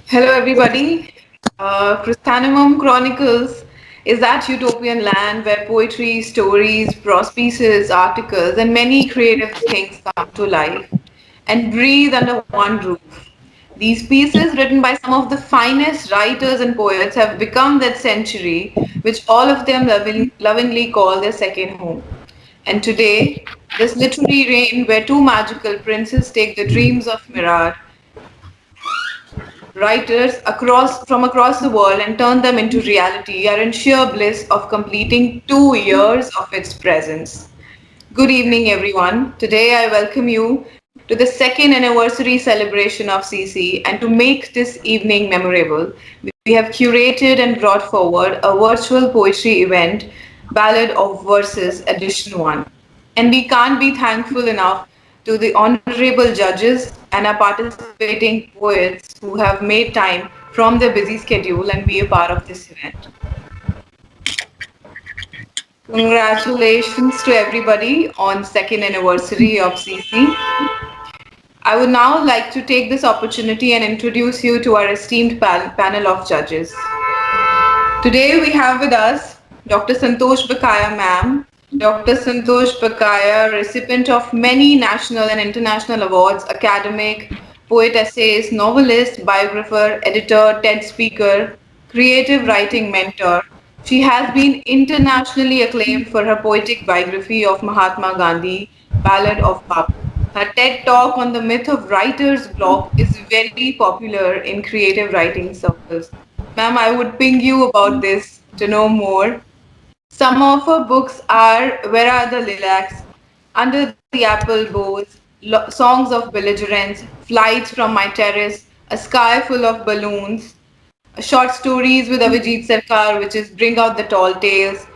Hello, everybody. Chrysanthemum Chronicles is that utopian land where poetry, stories, prose pieces, articles, and many creative things come to life and breathe under one roof. These pieces, written by some of the finest writers and poets, have become that sanctuary which all of them lovingly call their second home. And today, this literary reign where two magical princes take the dreams of Mirar writers across the world and turn them into reality are in sheer bliss of completing 2 years of its presence. Good evening, everyone. Today I welcome you to the second anniversary celebration of CC, and to make this evening memorable, we have curated and brought forward a virtual poetry event, Ballad of Verses Edition 1. And we can't be thankful enough to the honorable judges and our participating poets who have made time from their busy schedule and be a part of this event. Congratulations to everybody on second anniversary of CC. I would now like to take this opportunity and introduce you to our esteemed panel of judges. Today we have with us Dr. Santosh Bakaya ma'am. Dr. Santosh Bakaya, recipient of many national and international awards, academic, poet essayist, novelist, biographer, editor, TED speaker, creative writing mentor. She has been internationally acclaimed for her poetic biography of Mahatma Gandhi, Ballad of Bapu. Her TED talk on the myth of writer's block is very popular in creative writing circles. Ma'am, I would ping you about this to know more. Some of her books are Where Are the Lilacs, Under the Apple Boughs, Songs of Belligerence, Flights from My Terrace, A Sky Full of Balloons, short stories with Avijit Sarkar, which is Bring Out the Tall Tales,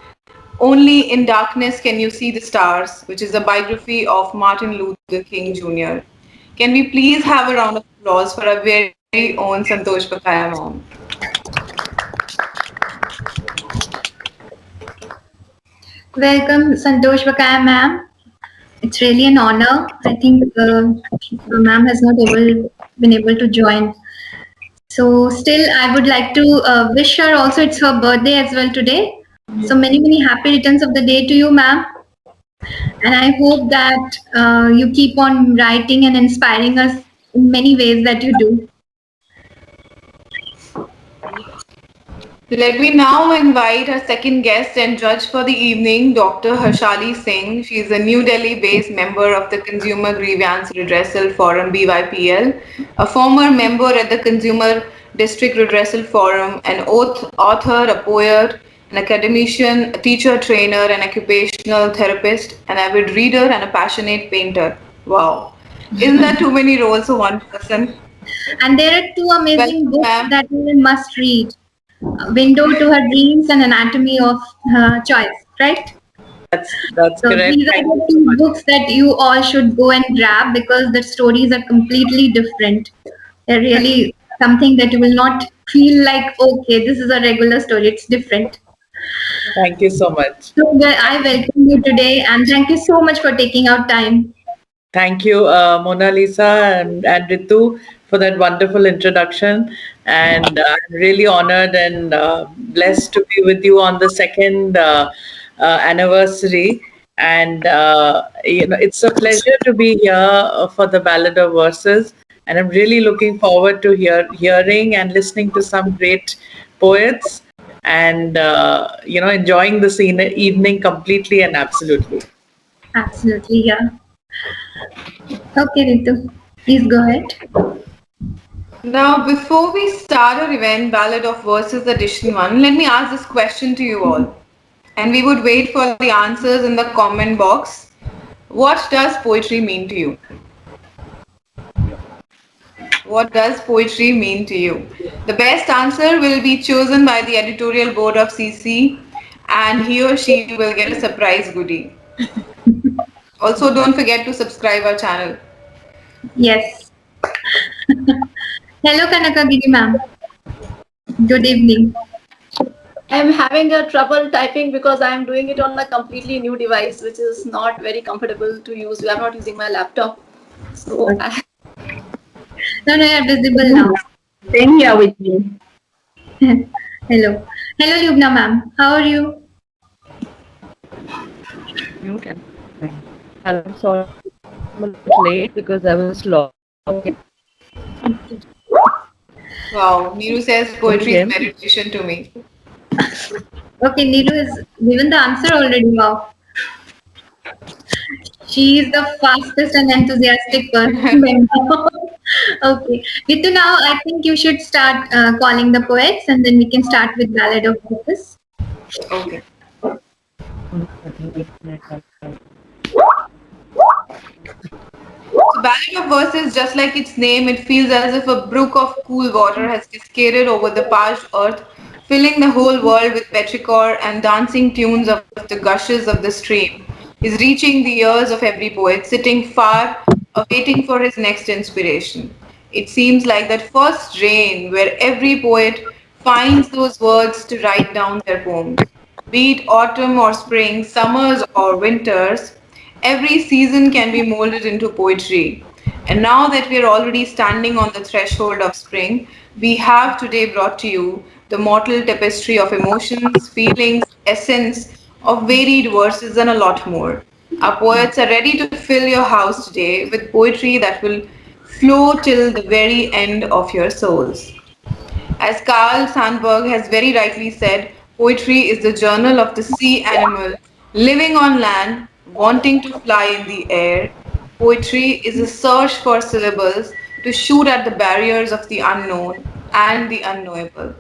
Only in Darkness Can You See the Stars, which is a biography of Martin Luther King Jr. Can we please have a round of applause for our very own Santosh Bakaya ma'am? Welcome, Santosh Vakaya ma'am. It's really an honor. I think ma'am has not been able to join. So still, I would like to wish her also. It's her birthday as well today. So many happy returns of the day to you, ma'am. And I hope that you keep on writing and inspiring us in many ways that you do. Let me now invite our second guest and judge for the evening, Dr. Harshali Singh. She is a New Delhi-based member of the Consumer Grievance Redressal Forum (BYPL), a former member at the Consumer District Redressal Forum, an author, a poet, an academician, a teacher, trainer, an occupational therapist, an avid reader, and a passionate painter. Wow. Isn't that too many roles for one person? And there are two Welcome, amazing books ma'am. that you must read: Window to Her Dreams and Anatomy of Choice. Right? That's So correct. these are Thank you the so two much. books that you all should go and grab because the stories are completely different. They're really something that you will not feel like, okay, this is a regular story. It's different. Thank you so much. So I welcome you today and thank you so much for taking out time. Thank you, Mona Lisa and Ritu, for that wonderful introduction. And I'm really honored and blessed to be with you on the second anniversary. And it's a pleasure to be here for the Ballad of Verses. And I'm really looking forward to hearing and listening to some great poets and enjoying this evening completely and absolutely. Absolutely, yeah. Okay, Ritu, please go ahead. Now, before we start our event, Ballad of Verses Edition 1, let me ask this question to you all. And we would wait for the answers in the comment box. What does poetry mean to you? What does poetry mean to you? The best answer will be chosen by the editorial board of CC, and he or she will get a surprise goodie. Also, don't forget to subscribe our channel. Yes. Hello, Kanaka Giri ma'am. Good evening. I'm having a trouble typing because I'm doing it on a completely new device, which is not very comfortable to use. I'm not using my laptop. So, No, no, you're visible now. Same here with me. Hello. Hello, Lubna ma'am. How are you? You can. I'm sorry I'm a little late because I was logging in. Wow, Niru says Can you poetry is hear me? meditation to me. Okay, Neeru has given the answer already. Wow. She is the fastest and enthusiastic member. Okay. Ritu, now I think you should start calling the poets and then we can start with Ballad of Verses. Okay. So, Ballad of Verses, just like its name, it feels as if a brook of cool water has cascaded over the parched earth, filling the whole world with petrichor and dancing tunes of the gushes of the stream, is reaching the ears of every poet sitting far, waiting for his next inspiration. It seems like that first rain where every poet finds those words to write down their poems. Be it autumn or spring, summers or winters, every season can be molded into poetry. And now that we are already standing on the threshold of spring, we have today brought to you the mortal tapestry of emotions, feelings, essence of varied verses, and a lot more. Our poets are ready to fill your house today with poetry that will flow till the very end of your souls. As Carl Sandburg has very rightly said, poetry is the journal of the sea animal living on land, wanting to fly in the air. Poetry is a search for syllables to shoot at the barriers of the unknown and the unknowable.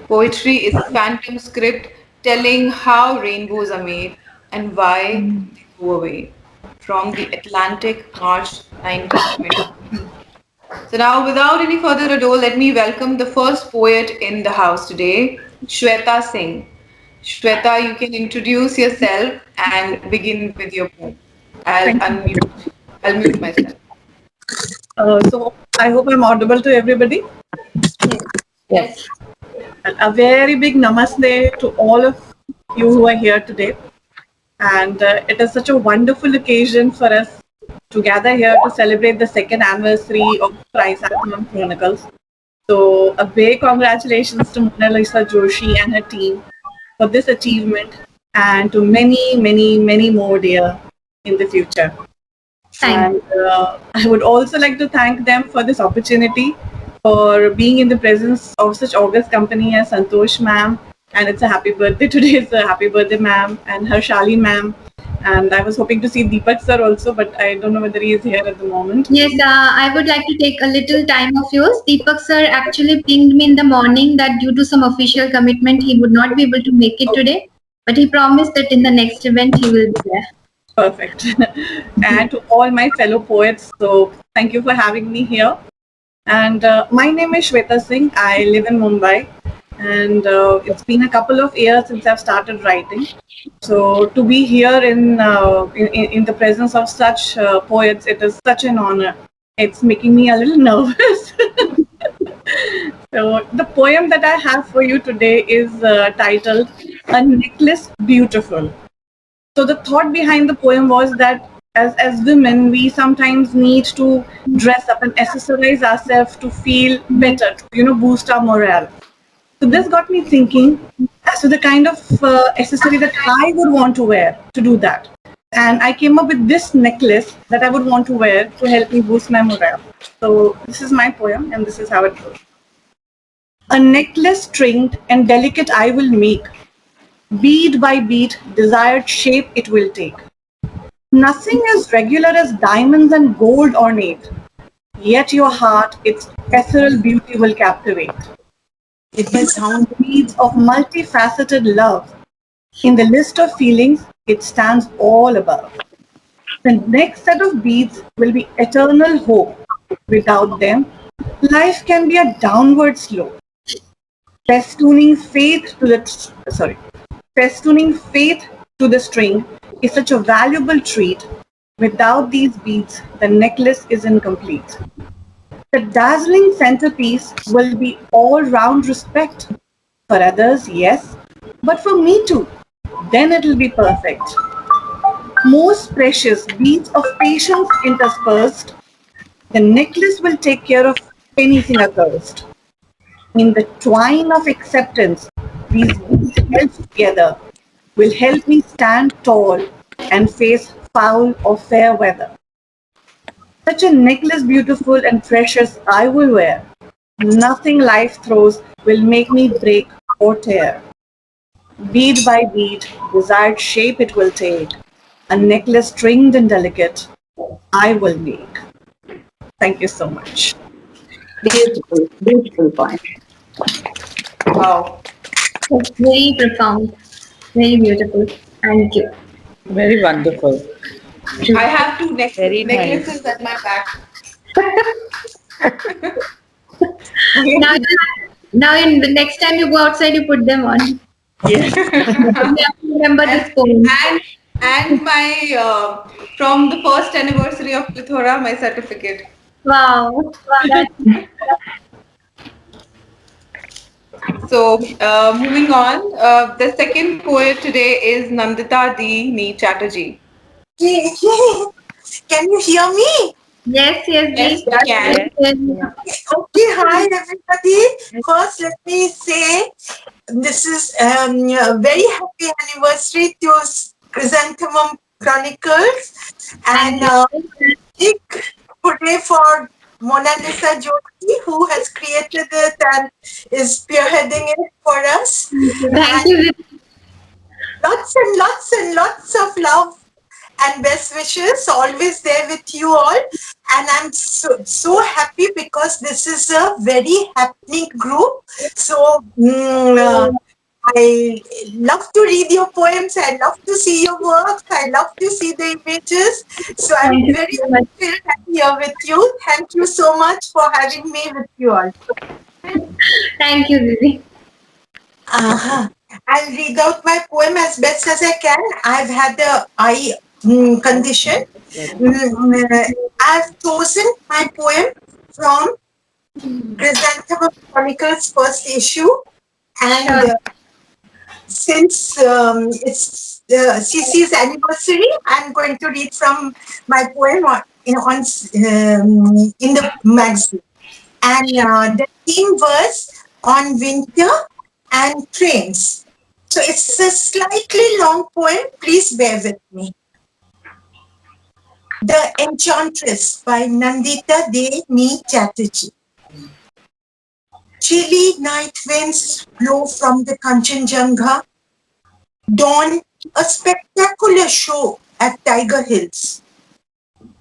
Poetry is a phantom script telling how rainbows are made and why they go away. From the Atlantic, March 1920. So now, without any further ado, let me welcome the first poet in the house today, Shweta Singh. Shweta, you can introduce yourself and begin with your poem. I'll Thank you. unmute. I'll mute myself. So I hope I'm audible to everybody. Yes. Yes. A very big namaste to all of you who are here today. And it is such a wonderful occasion for us to gather here to celebrate the second anniversary of Chrysanthemum Chronicles. So a big congratulations to Mona Lisa Joshi and her team for this achievement and to many, many, many more dear in the future. Thank And I would also like to thank them for this opportunity, for being in the presence of such august company as Santosh ma'am. And it's a happy birthday today. It's a happy birthday, ma'am, and Harshali ma'am. And I was hoping to see Deepak sir also, but I don't know whether he is here at the moment. Yes, I would like to take a little time of yours. Deepak sir actually pinged me in the morning that due to some official commitment, he would not be able to make it today, but he promised that in the next event he will be there. Perfect. And to all my fellow poets, so thank you for having me here. And my name is Shweta Singh. I live in Mumbai, and it's been a couple of years since I've started writing. So to be here in the presence of such poets, it is such an honor. It's making me a little nervous. So the poem that I have for you today is titled "A Necklace Beautiful." So the thought behind the poem was that as women, we sometimes need to dress up and accessorize ourselves to feel better, to, boost our morale. So this got me thinking as to the kind of accessory that I would want to wear to do that. And I came up with this necklace that I would want to wear to help me boost my morale. So this is my poem, and this is how it goes. A necklace stringed and delicate I will make, bead by bead, desired shape it will take. Nothing as regular as diamonds and gold ornate, yet your heart its ethereal beauty will captivate. It will sound beads of multifaceted love. In the list of feelings, it stands all above. The next set of beads will be eternal hope. Without them, life can be a downward slope. Festooning faith to the sorry, festooning faith to the string is such a valuable treat. Without these beads, the necklace is incomplete. The dazzling centerpiece will be all round respect. For others, yes, but for me too. Then it'll be perfect. Most precious beads of patience interspersed, the necklace will take care of anything accursed. In the twine of acceptance, these beads held together will help me stand tall and face foul or fair weather. Such a necklace, beautiful and precious, I will wear. Nothing life throws will make me break or tear. Bead by bead, desired shape it will take. A necklace stringed and delicate, I will make. Thank you so much. Beautiful, beautiful point. Wow. It's very profound, very beautiful. Thank you. Very wonderful. I have two Very nice. necklaces at my back. Now, now, in the next time you go outside, you put them on. Yes. You have to remember and this poem. and and my from the first anniversary of Plethora, my certificate. Wow, that's So moving on, the second poet today is Nandita D. Ni Chatterjee. Can you hear me? yes, yes, Yes, Ji. we can. Yes. Yes. Yeah. Okay, hi everybody. First, let me say this is a very happy anniversary to Chrysanthemum Chronicles and Thank you. big hooray for Mona Lisa Jyoti who has created it and is spearheading it for us. Thank And you. lots and lots and lots of love and best wishes always there with you all, and I'm so happy because this is a very happening group. So I love to read your poems, I love to see your work, I love to see the images, so I'm Thank you very so much. happy here with you. Thank you so much for having me with you all. Thank you, Didi. Uh-huh. I'll read out my poem as best as I can. I've had a eye condition. I've chosen my poem from Chrysanthemum Chronicles first issue, and Sure. since it's CC's anniversary, I'm going to read from my poem in the magazine. And the theme was on winter and trains. So it's a slightly long poem. Please bear with me. The Enchantress by Nandita De Ni Chatterjee. Chilly night winds blow from the Kanchenjunga. Dawn, a spectacular show at Tiger Hills.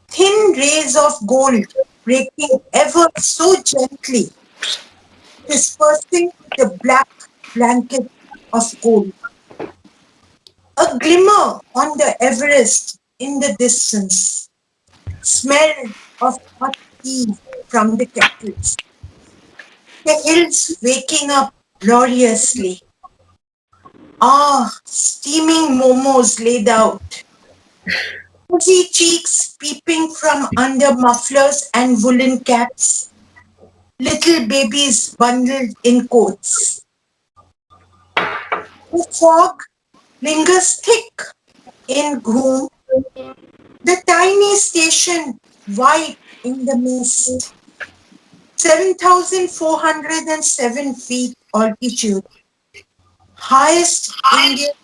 Thin rays of gold breaking ever so gently, dispersing the black blanket of gold. A glimmer on the Everest in the distance. Smell of hot tea from the kettles. The hills waking up gloriously. Ah, steaming momos laid out. Rosy cheeks peeping from under mufflers and woolen caps. Little babies bundled in coats. The fog lingers thick in gloom. The tiny station white in the mist. 7,407 feet altitude. Highest Indian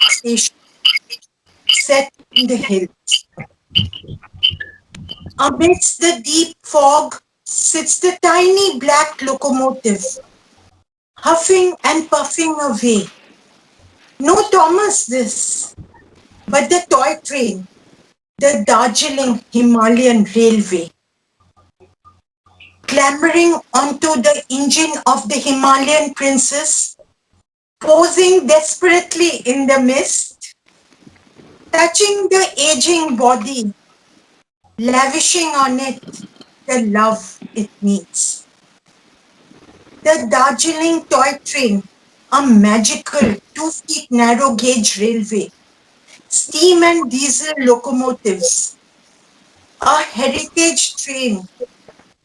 station set in the hills. Amidst the deep fog sits the tiny black locomotive, huffing and puffing away. No Thomas this, but the toy train, the Darjeeling Himalayan Railway. Clambering onto the engine of the Himalayan princess, posing desperately in the mist, touching the aging body, lavishing on it the love it needs. The Darjeeling Toy Train, a magical 2 feet narrow gauge railway, steam and diesel locomotives, a heritage train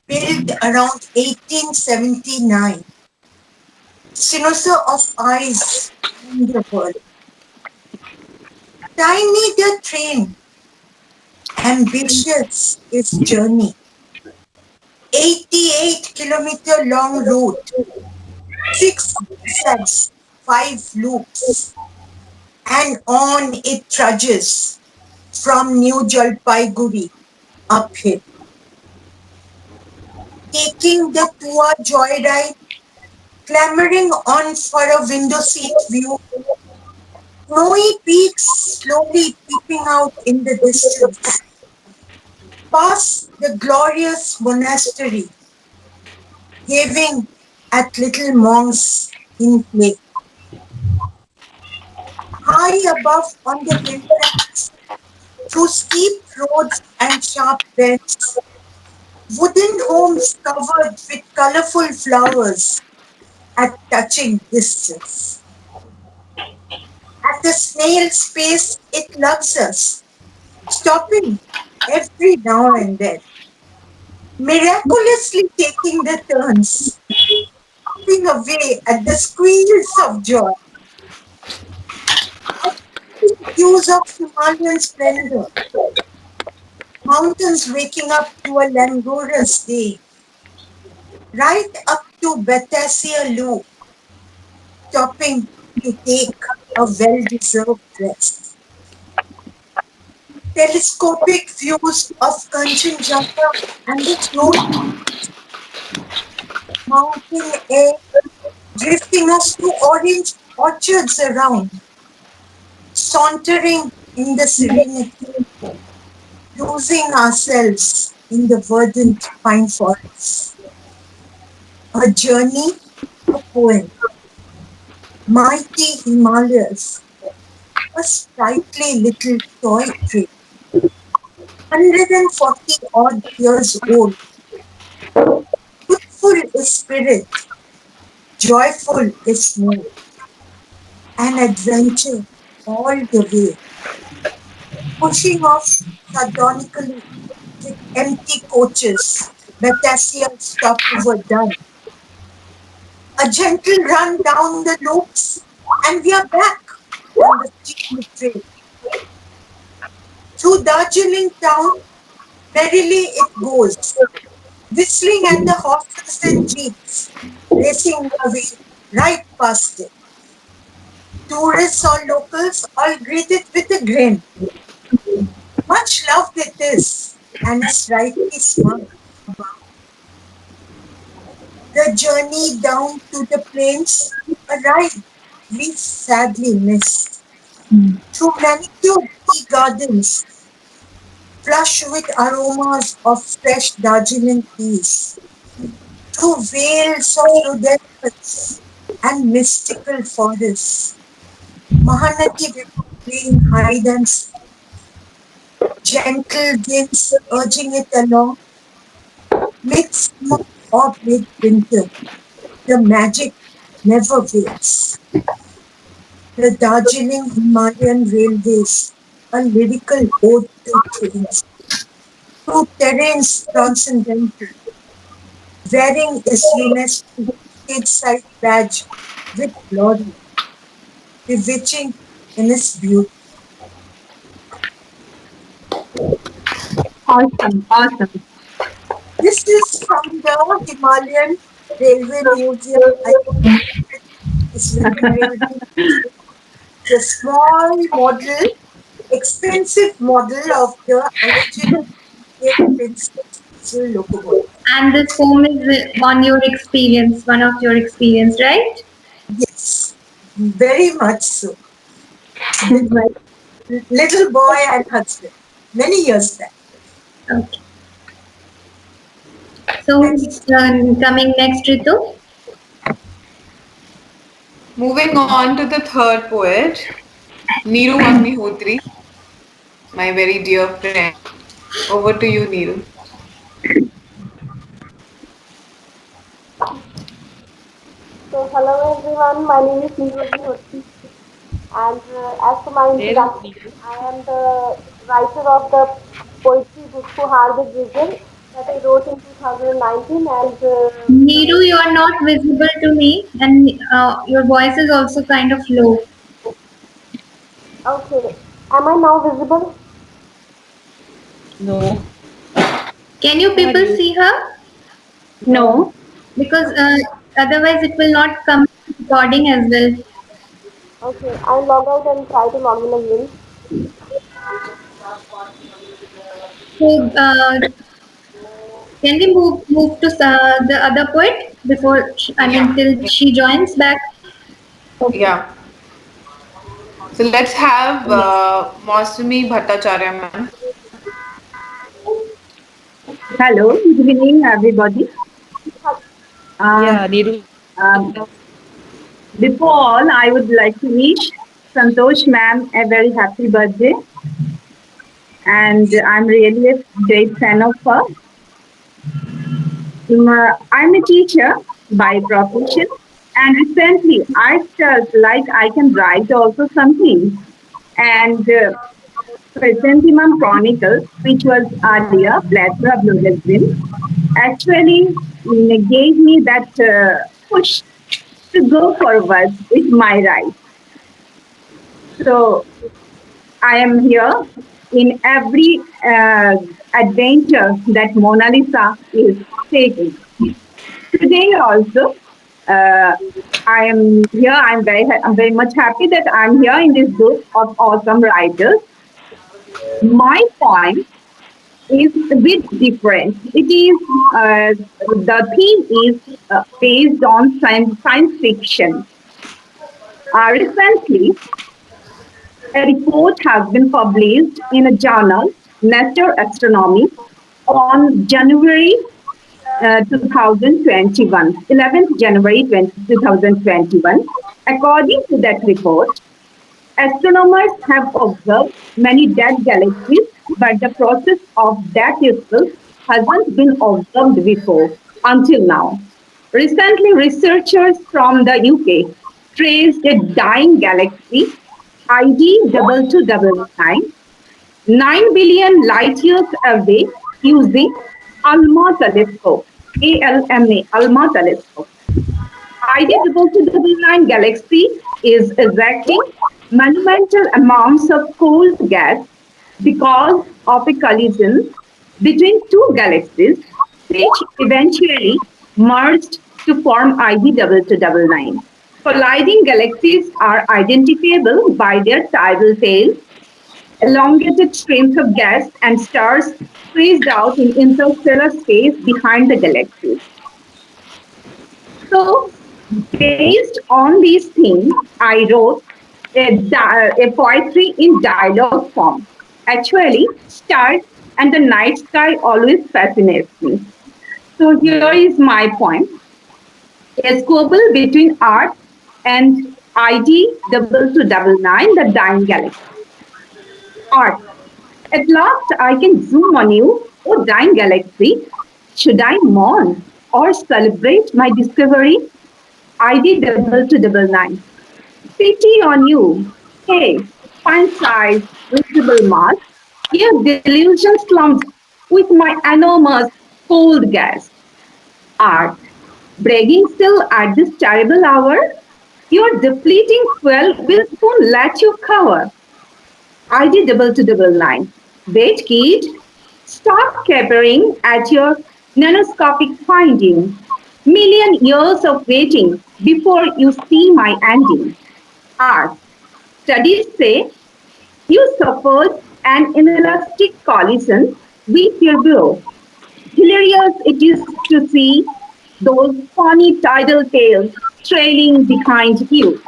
built around 1879, cynosure of eyes in the world. Tiny the train, ambitious its journey, 88-kilometer long route, 6 zigzags, 5 loops, and on it trudges from New Jalpaiguri uphill, taking the 2-hour joyride, clamoring on for a window seat view, snowy peaks slowly peeping out in the distance, past the glorious monastery, gazing at little monks in play. High above on the hillcrest, through steep roads and sharp bends, wooden homes covered with colorful flowers at touching distance. At a snail's pace, it lugs us, stopping every now and then, miraculously taking the turns, chopping away at the squeals of joy, hues of Himalayan splendor, mountains waking up to a languorous day, right up to Batasia Loop, stopping to take a well-deserved rest. Telescopic views of Kanchenjunga and the snow mountain air drifting us to orange orchards around, sauntering in the serenity, losing ourselves in the verdant pine forests. A journey, a poem. Mighty Himalayas, a sprightly little toy train, 140 odd years old, youthful is spirit, joyful is mood, an adventure all the way, pushing off sardonically with empty coaches, Batasia stopover done, a gentle run down the loops, and we are back on the steep trail. Through Darjeeling town, merrily it goes, whistling at the horses and jeeps, racing away right past it. Tourists or locals all greet it with a grin. Much loved it is, and is rightly smug. The journey down to the plains, a ride we sadly miss. Through manicured tea gardens, flush with aromas of fresh Darjeeling teas. Through veils of rhododendrons and mystical forests. Mahanati River playing hide and seek, gentle winds urging it along, mid-summer or mid-winter, the magic never waits. The Darjeeling Himalayan Railways, a lyrical ode to trains, to terrains transcendental, wearing its UNESCO stage side badge with glory, bewitching in its beauty. Awesome, awesome. This is from the Himalayan Railway Museum. I It's Indian Railway Museum. It's a small model, expensive model of the original Princess diesel locomotive. And this poem is on your experience, one of your experience, right? Yes, very much so. With my little boy and husband, many years back. Okay. So And who's coming next, Ritu? Moving on to the third poet, Neeru Agnihotri, my very dear friend. Over to you, Neeru. So, hello everyone, my name is Neeru Agnihotri, and as for my introduction, I am the writer of the poetry book Fuhar the Giggle that I wrote in 2019, and Neeru, you are not visible to me, and your voice is also kind of low. okay, am I now visible? No. Can you people see her? No. because otherwise it will not come recording as well. Okay, I'll log out and try to log in again. So can we move to the other poet before I mean Yeah, till she joins back? Okay. yeah. So let's have Yes. Mausumi Bhattacharya, ma'am. Hello, good evening, everybody. Uh, Yeah, Niru. um, Before all, I would like to wish Santosh ma'am a very happy birthday, and I'm really a great fan of her. I'm a teacher by profession, and recently I felt like I can write also something. And Chrysanthemum Chronicles, which was earlier Bladder of Magazine, actually gave me that push to go forward with my right. So I am here in every adventure that Mona Lisa is taking. Today also, uh, I am here. I'm very much happy that I'm here in this group of awesome writers. My point is a bit different. It is the theme is based on science fiction. Recently, a report has been published in a journal, Nature Astronomy, on January 2021, 11th January 2021. According to that report, astronomers have observed many dead galaxies, but the process of death itself hasn't been observed before until now. Recently, researchers from the UK traced a dying galaxy, ID 2299, 9 billion light years away using ALMA telescope, ALMA, ALMA telescope. ID 2299 galaxy is ejecting monumental amounts of cold gas because of a collision between two galaxies, which eventually merged to form ID 2299. Colliding galaxies are identifiable by their tidal tails, elongated streams of gas and stars squeezed out in interstellar space behind the galaxies. So, based on these things, I wrote a poetry in dialogue form. Actually, stars and the night sky always fascinates me. So here is my point. A squabble between art and ID 2299, the dying galaxy. Art. At last, I can zoom on you, oh dying galaxy. Should I mourn or celebrate my discovery? ID 2299. Pity on you. Hey, fine size, visible mass. Your delusion slumps with my enormous cold gas. Art. Bragging still at this terrible hour? Your depleting fuel will soon let you cover. ID 2299. Wait, kid. Stop capering at your nanoscopic finding. Million years of waiting before you see my ending. Art. Studies say you suffered an inelastic collision with your bro. Hilarious it is to see those funny tidal tails trailing behind you.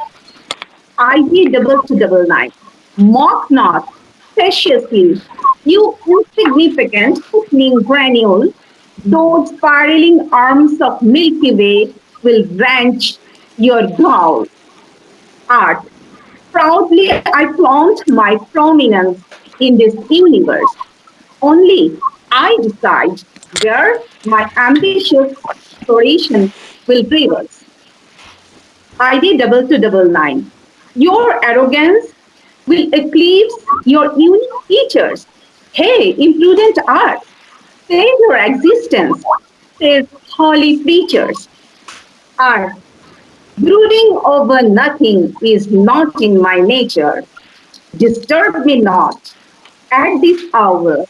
ID 2299. Mock not facetiously. You insignificant opening granule. Those spiraling arms of Milky Way will wrench your gall. Art. Proudly I flaunt my prominence in this universe. Only I decide where my ambitious exploration will bring us. ID 2299. Your arrogance will eclipse your unique features. Hey, imprudent art, save your existence, says holy preachers. Art, brooding over nothing is not in my nature. Disturb me not at this hour,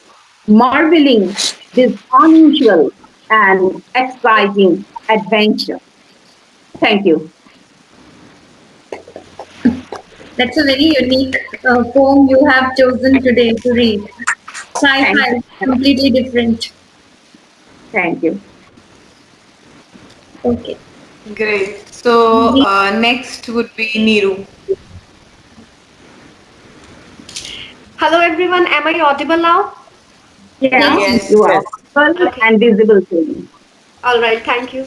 marveling this unusual and exciting adventure. Thank you. That's a very unique poem you have chosen today to read. Thank Sci-fi, you. completely different. Thank you. Okay. Great. So next would be Niru. Hello everyone, am I audible now? Yeah, Yes. you Yes. are audible Okay, and visible to me. alright, thank you.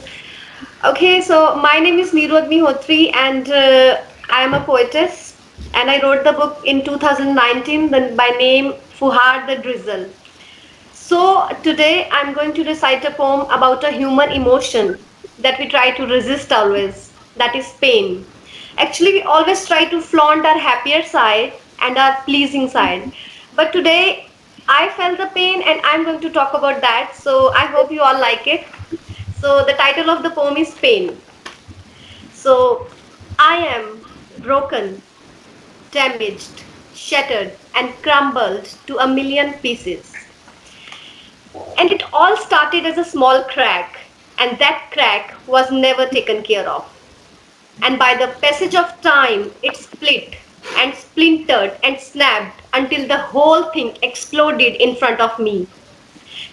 Okay, so my name is Neerud Mehotri and I am a poetess and I wrote the book in 2019 by name Fuhar the Drizzle. So today I'm going to recite a poem about a human emotion that we try to resist always, that is pain. Actually, we always try to flaunt our happier side and our pleasing side. But today I felt the pain and I'm going to talk about that. So I hope you all like it. So the title of the poem is Pain. So I am broken, damaged, shattered, and crumbled to a million pieces. And it all started as a small crack, and that crack was never taken care of. And by the passage of time, it split and splintered and snapped until the whole thing exploded in front of me,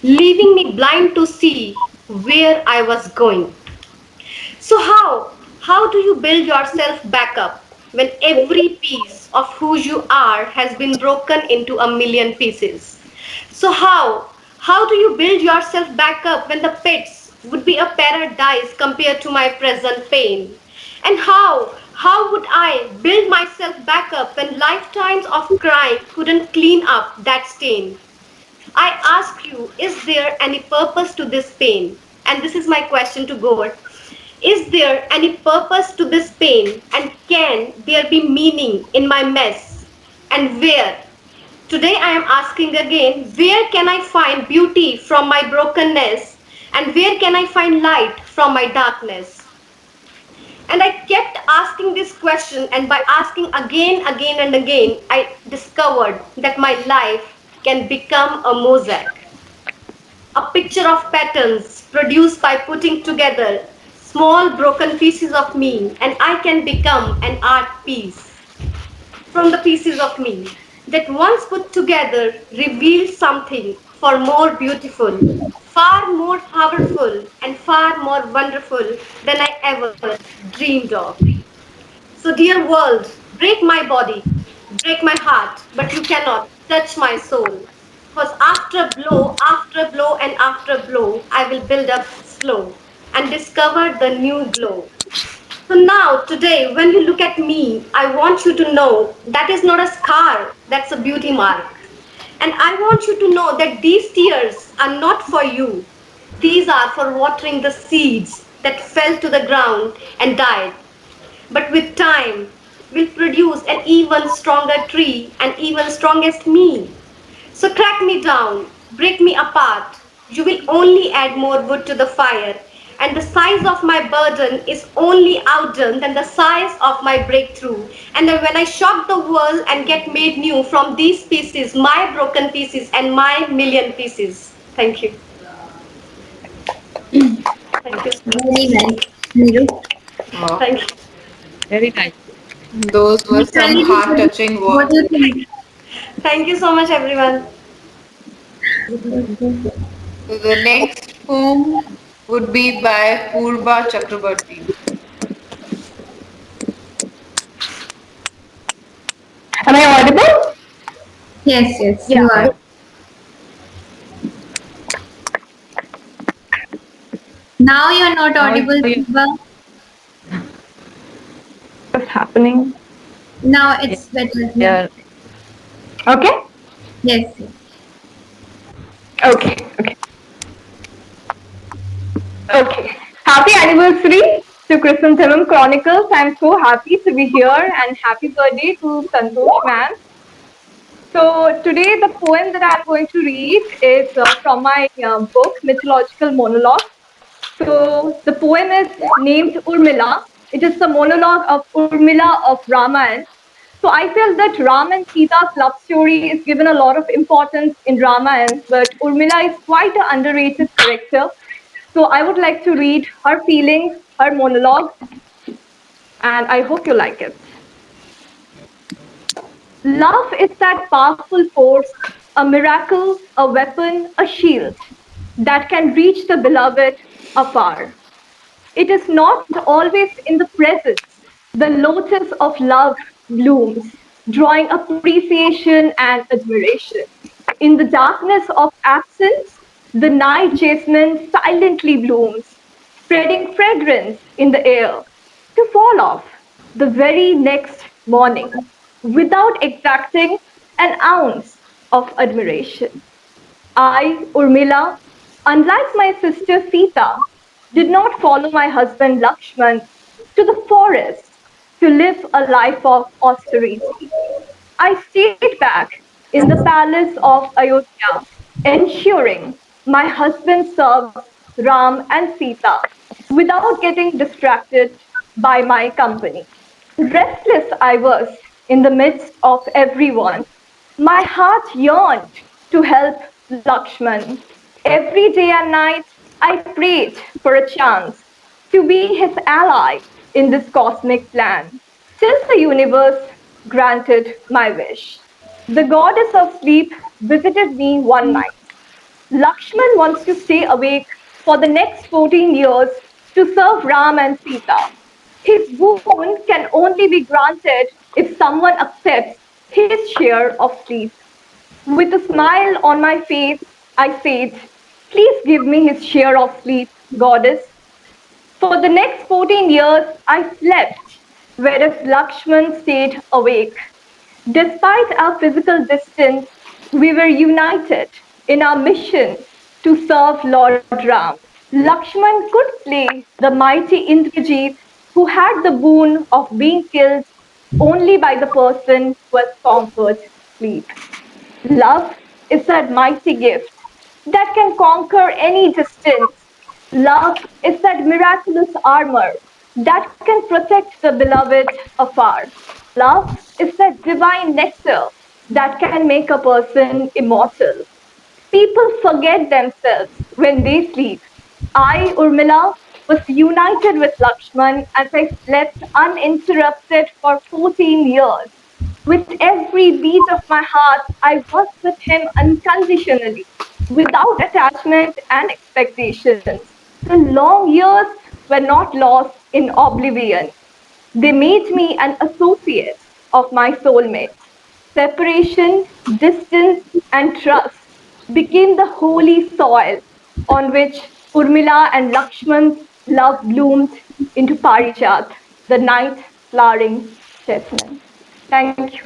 leaving me blind to see where I was going. So how do you build yourself back up when every piece of who you are has been broken into a million pieces? So how do you build yourself back up when the pits would be a paradise compared to my present pain? And how would I build myself back up when lifetimes of crime couldn't clean up that stain? I ask you, is there any purpose to this pain? And this is my question to God. Is there any purpose to this pain? And can there be meaning in my mess? And where? Today I am asking again, where can I find beauty from my brokenness? And where can I find light from my darkness? And I kept asking this question, and by asking again, and again, I discovered that my life can become a mosaic, a picture of patterns produced by putting together small broken pieces of me, and I can become an art piece from the pieces of me that once put together reveal something far more beautiful, far more powerful, and far more wonderful than I ever dreamed of. So, dear world, break my body, break my heart, but you cannot touch my soul. Because after blow, and after blow, I will build up slow and discover the new glow. So now, today, when you look at me, I want you to know that is not a scar, that's a beauty mark. And I want you to know that these tears are not for you. These are for watering the seeds that fell to the ground and died, but with time will produce an even stronger tree and even strongest me. So crack me down, break me apart. You will only add more wood to the fire. And the size of my burden is only outdone than the size of my breakthrough. And then when I shock the world and get made new from these pieces, my broken pieces and my million pieces. Thank you. Thank you so Very much. nice. Niru. Wow. Thank you. Very nice. Those were some Harshali, heart-touching what do words. you think? Thank you so much, everyone. Okay. So the next poem would be by Purba Chakrabarti. Am I audible? Yes, yes, Yeah. you are. Now you are not Now audible, you Siva. What's happening? Now yeah, it's better. Yeah. yeah. Okay. Yes, yes. Okay. Okay. Okay. Happy anniversary to Chrysanthemum Chronicles. I'm so happy to be here and happy birthday to Santosh ma'am. So today the poem that I'm going to read is from my book Mythological Monologues. So the poem is named Urmila. It is the monologue of Urmila of Ramayana. So I feel that Ram and Sita's love story is given a lot of importance in Ramayana, but Urmila is quite an underrated character. So I would like to read her feelings, her monologue, and I hope you like it. Love is that powerful force, a miracle, a weapon, a shield that can reach the beloved afar. It is not always in the presence. The lotus of love blooms, drawing appreciation and admiration. In the darkness of absence, the night jasmine silently blooms, spreading fragrance in the air, to fall off the very next morning without exacting an ounce of admiration. I, Urmila, unlike my sister Sita, did not follow my husband Lakshman to the forest to live a life of austerity. I stayed back in the palace of Ayodhya, ensuring my husband serves Ram and Sita without getting distracted by my company. Restless I was in the midst of everyone. My heart yearned to help Lakshman. Every day and night I prayed for a chance to be his ally in this cosmic plan, till the universe granted my wish. The goddess of sleep visited me one night. Lakshman wants to stay awake for the next 14 years to serve Ram and Sita. His boon can only be granted if someone accepts his share of sleep. With a smile on my face, I said, "Please give me his share of sleep, goddess." For the next 14 years, I slept, whereas Lakshman stayed awake. Despite our physical distance, we were united in our mission to serve Lord Ram. Lakshman could slay the mighty Indrajit, who had the boon of being killed only by the person who has conquered sleep. Love is that mighty gift that can conquer any distance. Love is that miraculous armor that can protect the beloved afar. Love is that divine nectar that can make a person immortal. People forget themselves when they sleep. I, Urmila, was united with Lakshman as I slept uninterrupted for 14 years. With every beat of my heart, I was with him unconditionally, without attachment and expectations. The long years were not lost in oblivion. They made me an associate of my soulmate. Separation, distance, and trust became the holy soil on which Urmila and Lakshman's love bloomed into Parijat, the night flowering chestnut. Thank you.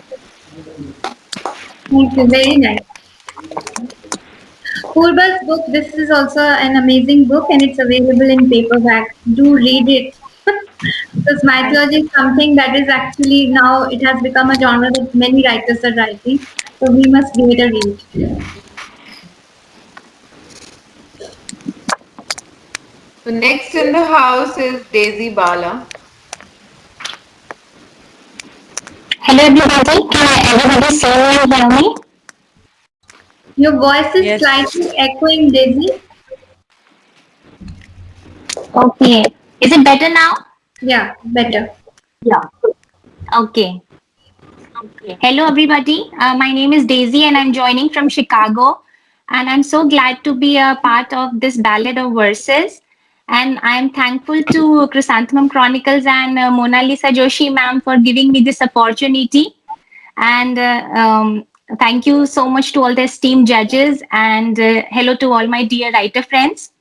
Thank you. Very nice. Purba's book, this is also an amazing book and it's available in paperback. Do read it. Because mythology is something that is actually now it has become a genre that many writers are writing. So we must give it a read. So next in the house is Daisy Bala. Hello everybody, can everybody see me and hear me? Your voice is Yes. slightly echoing, Daisy. Okay. Is it better now? Yeah, better. Yeah. Okay. Hello everybody, my name is Daisy and I'm joining from Chicago. And I'm so glad to be a part of this Ballad of Verses. And I'm thankful to Chrysanthemum Chronicles and Mona Lisa Joshi ma'am for giving me this opportunity. And thank you so much to all the esteemed judges and hello to all my dear writer friends.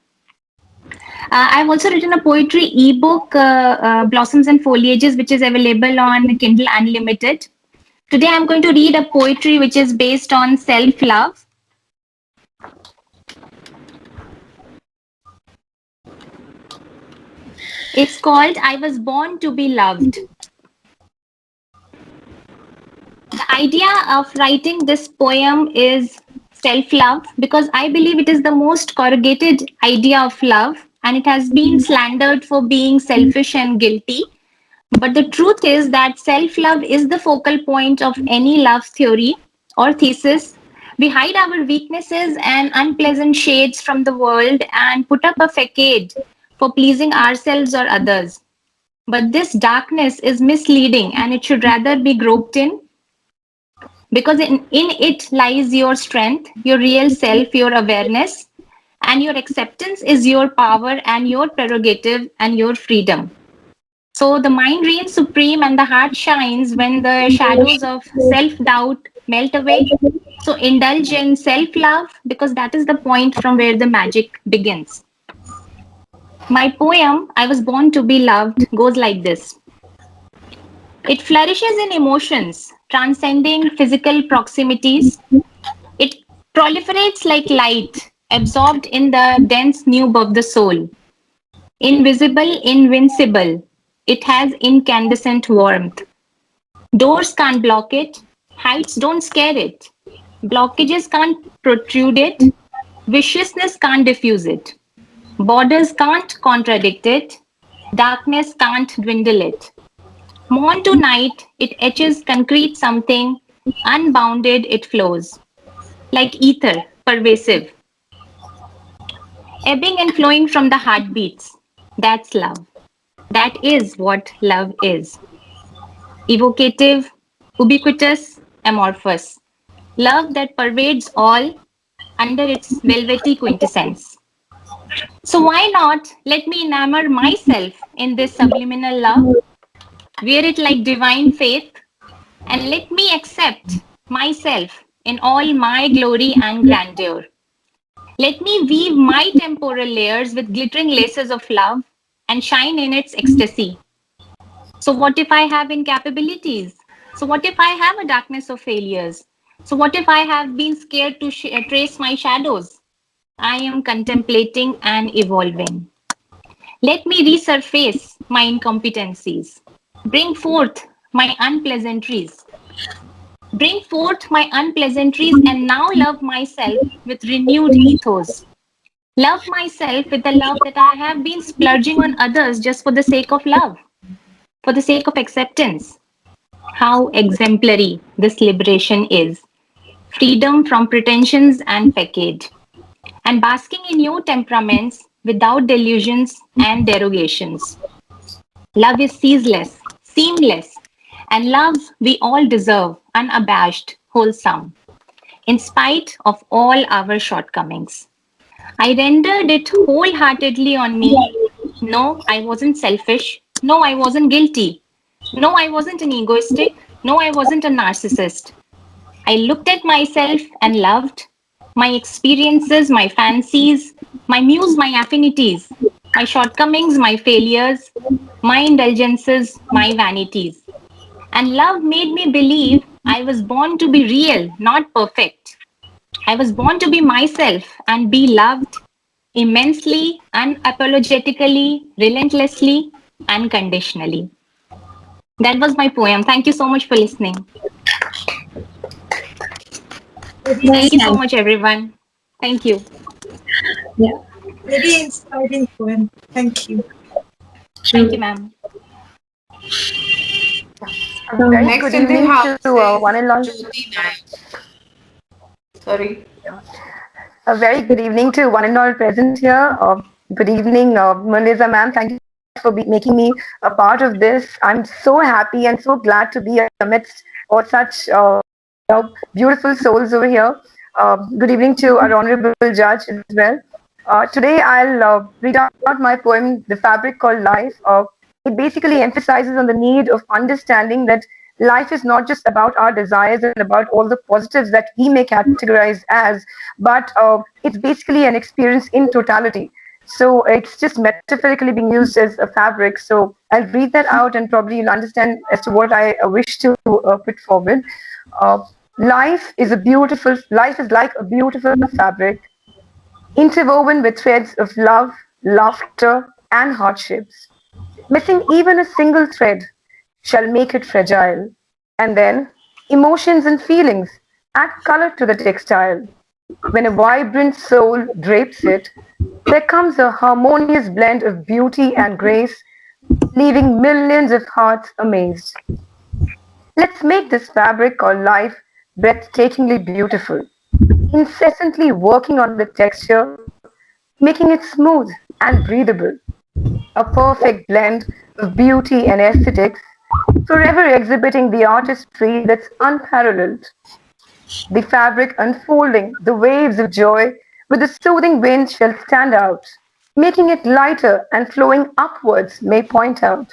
I've also written a poetry ebook, Blossoms and Foliages, which is available on Kindle Unlimited. Today, I'm going to read a poetry which is based on self-love. It's called I Was Born to Be Loved. The idea of writing this poem is self-love because I believe it is the most corrugated idea of love and it has been slandered for being selfish and guilty. But the truth is that self love is the focal point of any love theory or thesis We hide our weaknesses and unpleasant shades from the world and put up a facade for pleasing ourselves or others. But this darkness is misleading and it should rather be groped in because in it lies your strength, your real self, your awareness, and your acceptance is your power and your prerogative and your freedom. So the mind reigns supreme and the heart shines when the shadows of self doubt melt away. So indulge in self love because that is the point from where the magic begins. My poem, I Was Born to Be Loved, goes like this. It flourishes in emotions, transcending physical proximities. It proliferates like light, absorbed in the dense nube of the soul. Invisible, invincible. It has incandescent warmth. Doors can't block it. Heights don't scare it. Blockages can't protrude it. Viciousness can't diffuse it. Borders can't contradict it. Darkness can't dwindle it. Morn to night, it etches concrete something. Unbounded, it flows. Like ether, pervasive. Ebbing and flowing from the heartbeats. That's love. That is what love is. Evocative, ubiquitous, amorphous. Love that pervades all under its velvety quintessence. So why not let me enamor myself in this subliminal love, wear it like divine faith, and let me accept myself in all my glory and grandeur. Let me weave my temporal layers with glittering laces of love and shine in its ecstasy. So, what if I have incapabilities? So, what if I have a darkness of failures? So, what if I have been scared to trace my shadows? I am contemplating and evolving. Let me resurface my incompetencies. Bring forth my unpleasantries. Bring forth my unpleasantries and now love myself with renewed ethos. Love myself with the love that I have been splurging on others just for the sake of love, for the sake of acceptance. How exemplary this liberation is. Freedom from pretensions and facade, and basking in your temperaments without delusions and derogations. Love is ceaseless, seamless, and love we all deserve, unabashed, wholesome, in spite of all our shortcomings. I rendered it wholeheartedly on me. No, I wasn't selfish. No, I wasn't guilty. No, I wasn't an egoistic. No, I wasn't a narcissist. I looked at myself and loved my experiences, my fancies, my muse, my affinities, my shortcomings, my failures, my indulgences, my vanities. And love made me believe I was born to be real, not perfect. I was born to be myself and be loved immensely, unapologetically, relentlessly, unconditionally. That was my poem. Thank you so much for listening. Very Thank you so nice. much, everyone. Thank you. Yeah, Very inspiring poem. Thank you. Thank you, true. ma'am. A So, very Next good in the evening house to one is and all. Jyoti Nayak. Sorry. A very good evening to one and all present here. Good evening, Melissa ma'am. Thank you so much for making me a part of this. I'm so happy and so glad to be amidst or such beautiful souls over here. Good evening to our honorable judge as well. Today I'll read out my poem, The Fabric Called Life. It basically emphasizes on the need of understanding that life is not just about our desires and about all the positives that we may categorize as, but it's basically an experience in totality. So it's just metaphorically being used as a fabric. So I'll read that out and probably you'll understand as to what I wish to put forward. Uh, life is like a beautiful fabric interwoven with threads of love, laughter, and hardships. Missing even a single thread shall make it fragile. And then, emotions and feelings add color to the textile. When a vibrant soul drapes it, there comes a harmonious blend of beauty and grace, leaving millions of hearts amazed. Let's make this fabric called life breathtakingly beautiful. incessantly working on the texture, making it smooth and breathable, a perfect blend of beauty and aesthetics, forever exhibiting the artistry that's unparalleled. The fabric unfolding, the waves of joy with the soothing wind shall stand out, making it lighter and flowing upwards may point out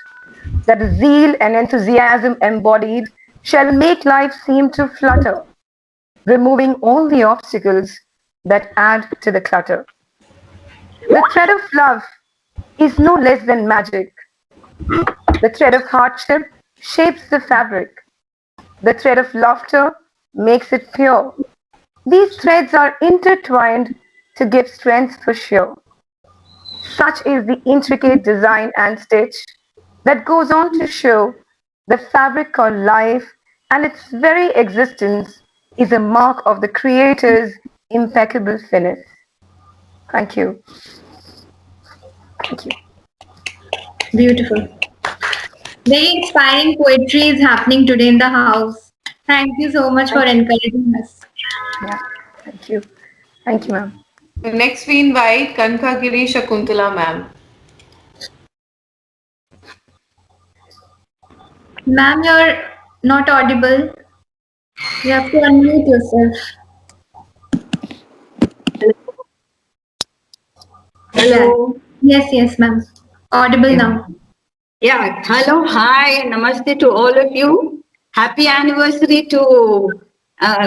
that the zeal and enthusiasm embodied shall make life seem to flutter, removing all the obstacles that add to the clutter. The thread of love is no less than magic. The thread of hardship shapes the fabric. The thread of laughter makes it pure. These threads are intertwined to give strength for sure. Such is the intricate design and stitch that goes on to show the fabric called life and its very existence is a mark of the creator's impeccable finish. Thank you. Thank you. Beautiful. Very inspiring poetry is happening today in the house. Thank you so much for encouraging us. Yeah, thank you. Thank you, ma'am. Next, we invite Kankagiri Shakuntala ma'am. Ma'am, you're not audible. You have to unmute yourself. Yeah. Hello. Yes, ma'am. Audible Yeah. now. Yeah. Hello. Hi. Namaste to all of you. Happy anniversary to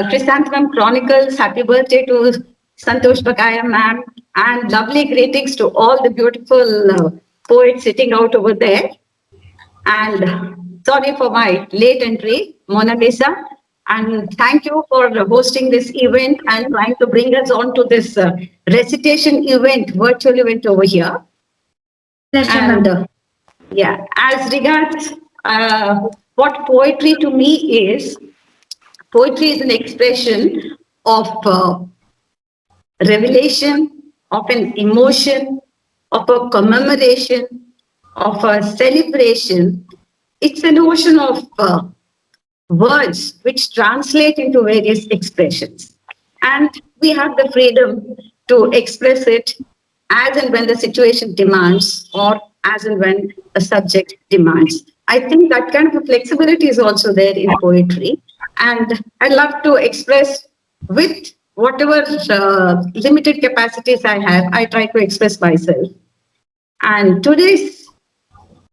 Chrysanthemum Chronicles. Happy birthday to Santosh Bagaya ma'am. And lovely greetings to all the beautiful poets sitting out over there. And sorry for my late entry, Mona Lisa. And thank you for hosting this event and trying to bring us on to this recitation event, virtual event over here. Pleasure, And ma'am. yeah, as regards what poetry to me is, poetry is an expression of revelation, of an emotion, of a commemoration, of a celebration. It's an ocean of words which translate into various expressions. And we have the freedom to express it as and when the situation demands or as and when a subject demands. I think that kind of a flexibility is also there in poetry. And I love to express with whatever limited capacities I have, I try to express myself. And today's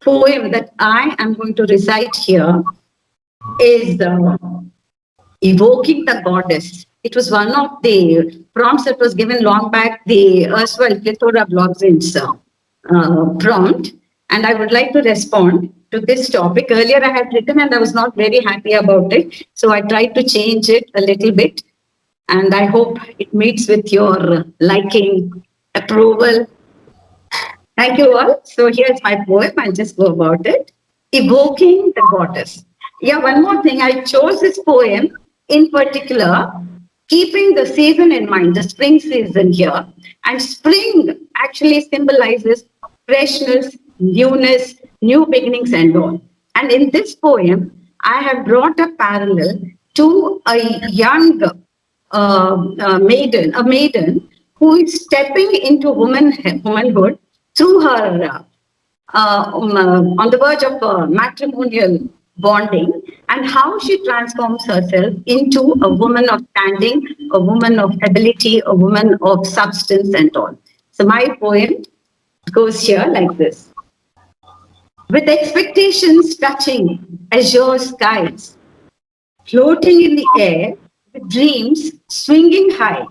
poem that I am going to recite here is Evoking the Goddess. It was one of the prompts that was given long back, the erstwhile Plethora Blogzin's prompt. And I would like to respond to this topic. Earlier I had written and I was not very happy about it. So I tried to change it a little bit. And I hope it meets with your liking, approval. Thank you all. So here's my poem. I'll just go about it. Evoking the Goddess. Yeah, one more thing. I chose this poem in particular, keeping the season in mind, the spring season here. And spring actually symbolizes freshness, newness, new beginnings, and all. And in this poem, I have brought a parallel to a young a maiden who is stepping into womanhood through her on the verge of matrimonial bonding, and how she transforms herself into a woman of standing, a woman of ability, a woman of substance and all. So my poem goes here like this. With expectations touching azure skies, floating in the air with dreams swinging high,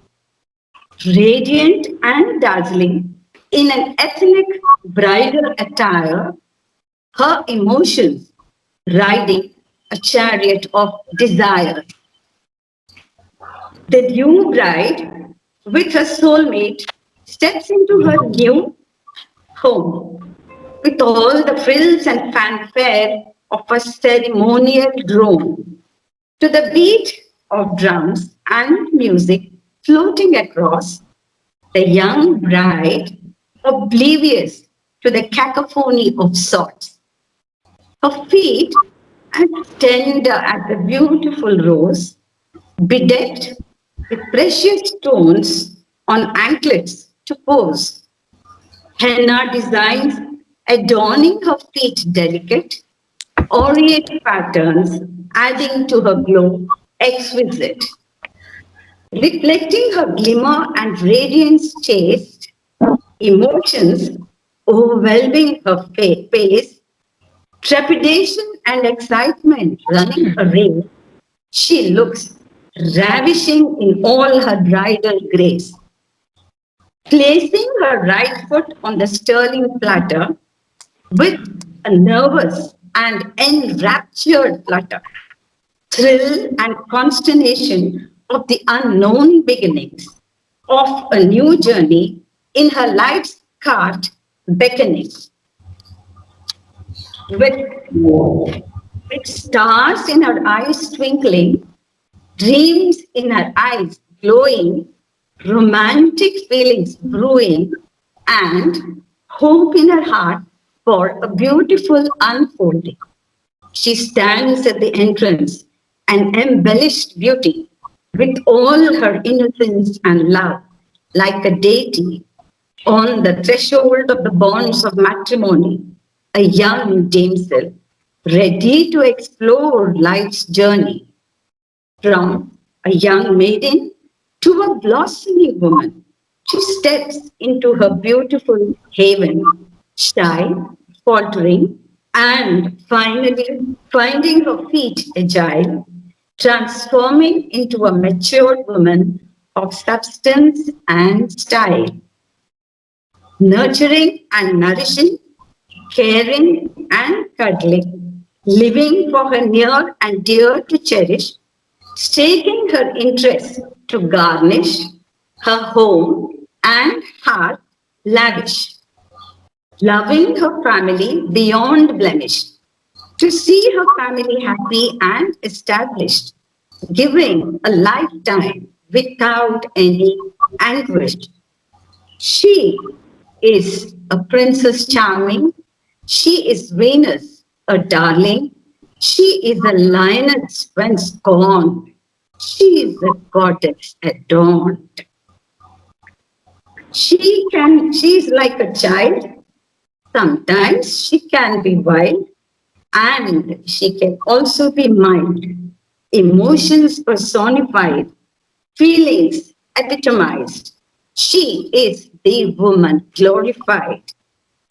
radiant and dazzling, in an ethnic bridal attire, her emotions riding a chariot of desire. The new bride, with her soulmate, steps into her new home with all the frills and fanfare of a ceremonial drone. To the beat of drums and music floating across, the young bride, oblivious to the cacophony of sorts. Her feet as tender as a beautiful rose, bedecked with precious stones on anklets to pose. Henna designs adorning her feet delicate, aureate patterns adding to her glow exquisite. Reflecting her glimmer and radiance chaste, emotions overwhelming her face, trepidation and excitement running her race, she looks ravishing in all her bridal grace. Placing her right foot on the sterling platter with a nervous and enraptured flutter, thrill and consternation of the unknown beginnings of a new journey in her life's cart beckoning. With stars in her eyes twinkling, dreams in her eyes glowing, romantic feelings brewing, and hope in her heart for a beautiful unfolding. She stands at the entrance, an embellished beauty, with all her innocence and love, like a deity on the threshold of the bonds of matrimony, a young damsel ready to explore life's journey from a young maiden to a blossoming woman. She steps into her beautiful haven, shy, faltering, and finally finding her feet agile, transforming into a matured woman of substance and style, nurturing and nourishing, caring and cuddling, living for her near and dear to cherish, staking her interest to garnish her home and heart lavish, loving her family beyond blemish, to see her family happy and established, giving a lifetime without any anguish. She is a princess charming. She is Venus, a darling. She is a lioness when scorned. She is a goddess adorned. She is like a child. Sometimes she can be wild and she can also be mild. Emotions personified, feelings epitomized. She is the woman glorified.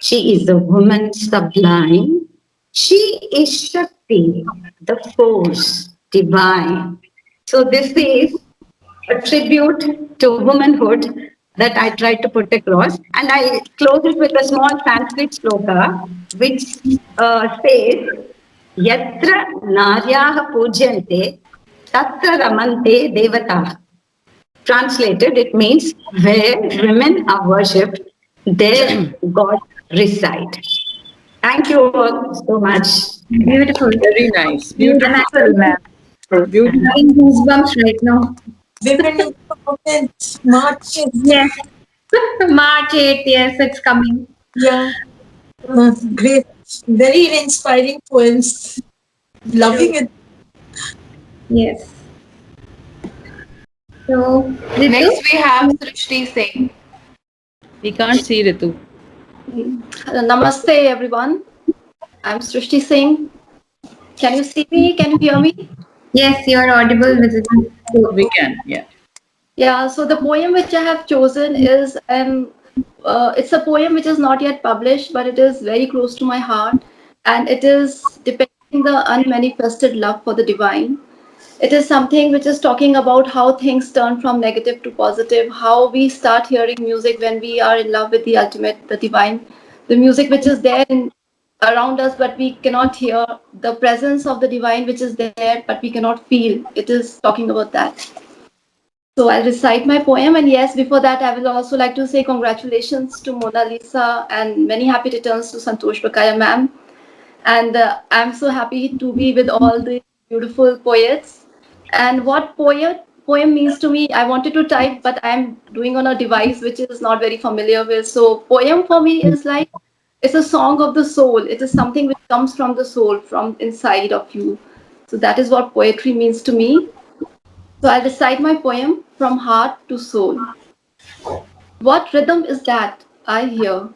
She is a woman sublime. She is Shakti, the force divine. So this is a tribute to womanhood that I tried to put across. And I close it with a small Sanskrit sloka, which says, Yatra naryaha pujyante, tatra ramante devataha. Translated, it means where women are worshipped, there God reside. Thank you all so much. Beautiful. Very nice. And I Beautiful, ma'am. am Beautiful. having goosebumps right now. Women empowerment marches. Yes. March 8th, yes, it's coming. Yeah. Great. Very inspiring poems. Loving it. Yes. So, Ritu? Next, we have Srishti Singh. We can't see Ritu. Namaste, everyone. I'm Srishti Singh. Can you see me? Can you hear me? Yes, you are audible, visible. We can, yeah. Yeah, so the poem which I have chosen is it's a poem which is not yet published, but it is very close to my heart, and it is depicting the unmanifested love for the divine. It is something which is talking about how things turn from negative to positive, how we start hearing music when we are in love with the ultimate, the divine, the music which is there around us, but we cannot hear, the presence of the divine which is there, but we cannot feel. It is talking about that. So I'll recite my poem, and yes, before that, I will also like to say congratulations to Mona Lisa and many happy returns to Santosh Bakaya ma'am. And I'm so happy to be with all the beautiful poets. And what poem means to me, I wanted to type, but I'm doing on a device which is not very familiar with. So poem for me is like it's a song of the soul. It is something which comes from the soul, from inside of you. So that is what poetry means to me. So I'll recite my poem. from heart to soul. What rhythm is that I hear,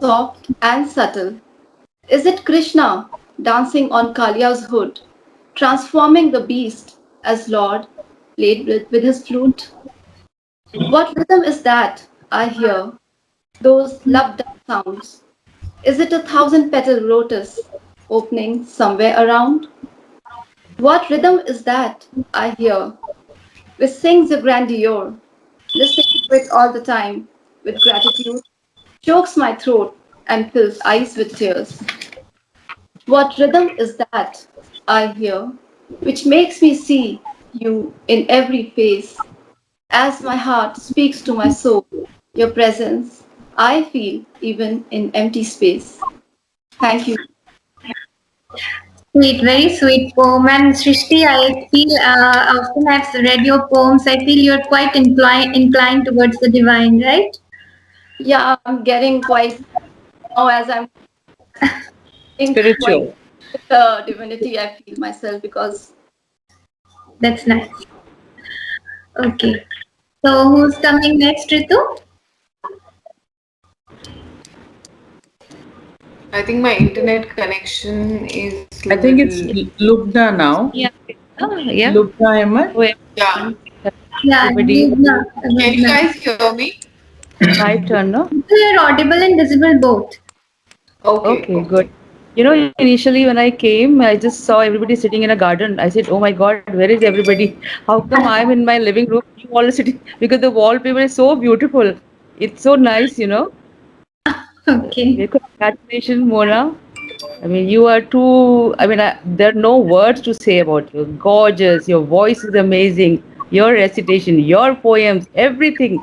soft and subtle? Is it Krishna dancing on Kalia's hood, transforming the beast as Lord played with his flute? What rhythm is that I hear, those love dance sounds? Is it a thousand petal lotus opening somewhere around? What rhythm is that I hear, which sings a grandeur, listening to it all the time with gratitude, chokes my throat and fills eyes with tears? What rhythm is that I hear, which makes me see you in every face? As my heart speaks to my soul, your presence I feel even in empty space. Thank you. Sweet, very sweet poem. And Srishti, I feel often I've read your poems, I feel you're quite inclined towards the divine, right? Yeah, I'm getting quite now as I'm getting quite Spiritual. divinity. I feel myself because That's nice. Okay. So who's coming next, Ritu? I think my internet connection is I think it's little. Lubna now. Yeah. Oh, yeah. Lubna Ahmed. Oh, Yeah. everyone. Yeah, Everybody. Lubna. Can you Lubna. guys hear me? My turn, no? You're audible and visible both. Okay, Okay, good. okay. Initially when I came, I just saw everybody sitting in a garden. I said, "Oh my God, where is everybody? How come I'm in my living room? You all are sitting because the wallpaper is so beautiful. It's so nice. Okay. Congratulations, Mona. I mean, you are too. I mean, there are no words to say about you. Gorgeous. Your voice is amazing. Your recitation, your poems, everything.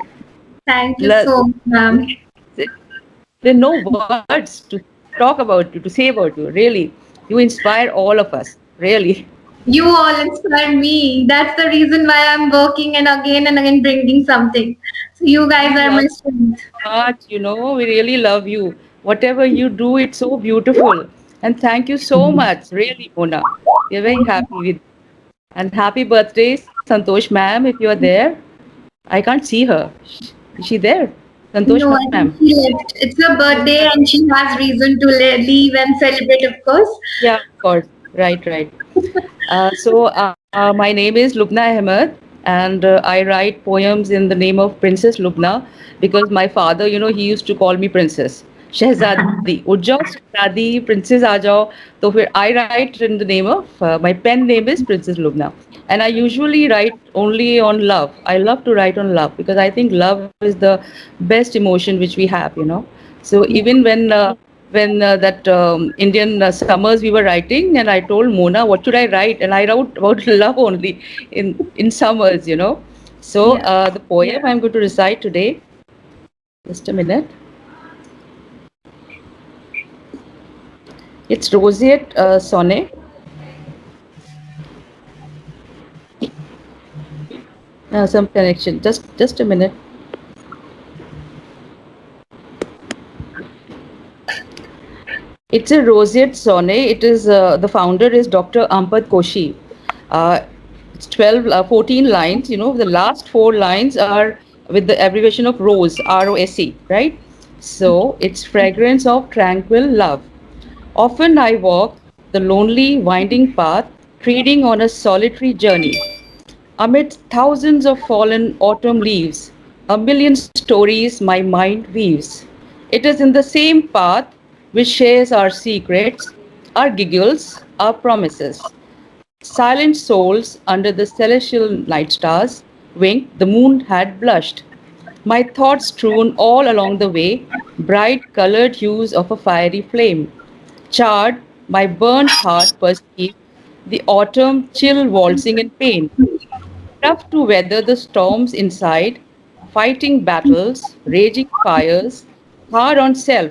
Thank you La- so much, ma'am. There are no words to talk about you, to say about you. Really, you inspire all of us. Really. You all inspire me. That's the reason why I'm working and again bringing something. So you guys We are my love strength. you much. We really love you. Whatever you do, it's so beautiful. And thank you so much, really, Mona. We are very happy with. And happy birthday, Santosh ma'am, if you are there. I can't see her. Is she there? Santosh No, I ma'am. think she left. It's her birthday and she has reason to leave and celebrate, of course. Yeah, of course. Right, right. My name is Lubna Ahmed, and I write poems in the name of Princess Lubna because my father, he used to call me Princess. Shehzadi, Ujjao Shehzadi, Princess Ajao. So I write in the name of, my pen name is Princess Lubna. And I usually write only on love. I love to write on love because I think love is the best emotion which we have. So even when that Indian summers we were writing, and I told Mona, what should I write? And I wrote about love only in summers. So Yeah. the poem I'm going to recite today. Just a minute. It's Roseate Sonnet. Some connection. Just a minute. It's a roseate sonnet. It is the founder is Dr. Ampad Koshi. It's 14 lines. The last four lines are with the abbreviation of rose, ROSE, right? So it's fragrance of tranquil love. Often I walk the lonely winding path, treading on a solitary journey. Amidst thousands of fallen autumn leaves, a million stories my mind weaves. It is in the same path which shares our secrets, our giggles, our promises. Silent souls under the celestial night stars winked, the moon had blushed. My thoughts strewn all along the way, bright colored hues of a fiery flame. Charred, my burnt heart perceived the autumn chill waltzing in pain. Tough to weather the storms inside, fighting battles, raging fires, hard on self,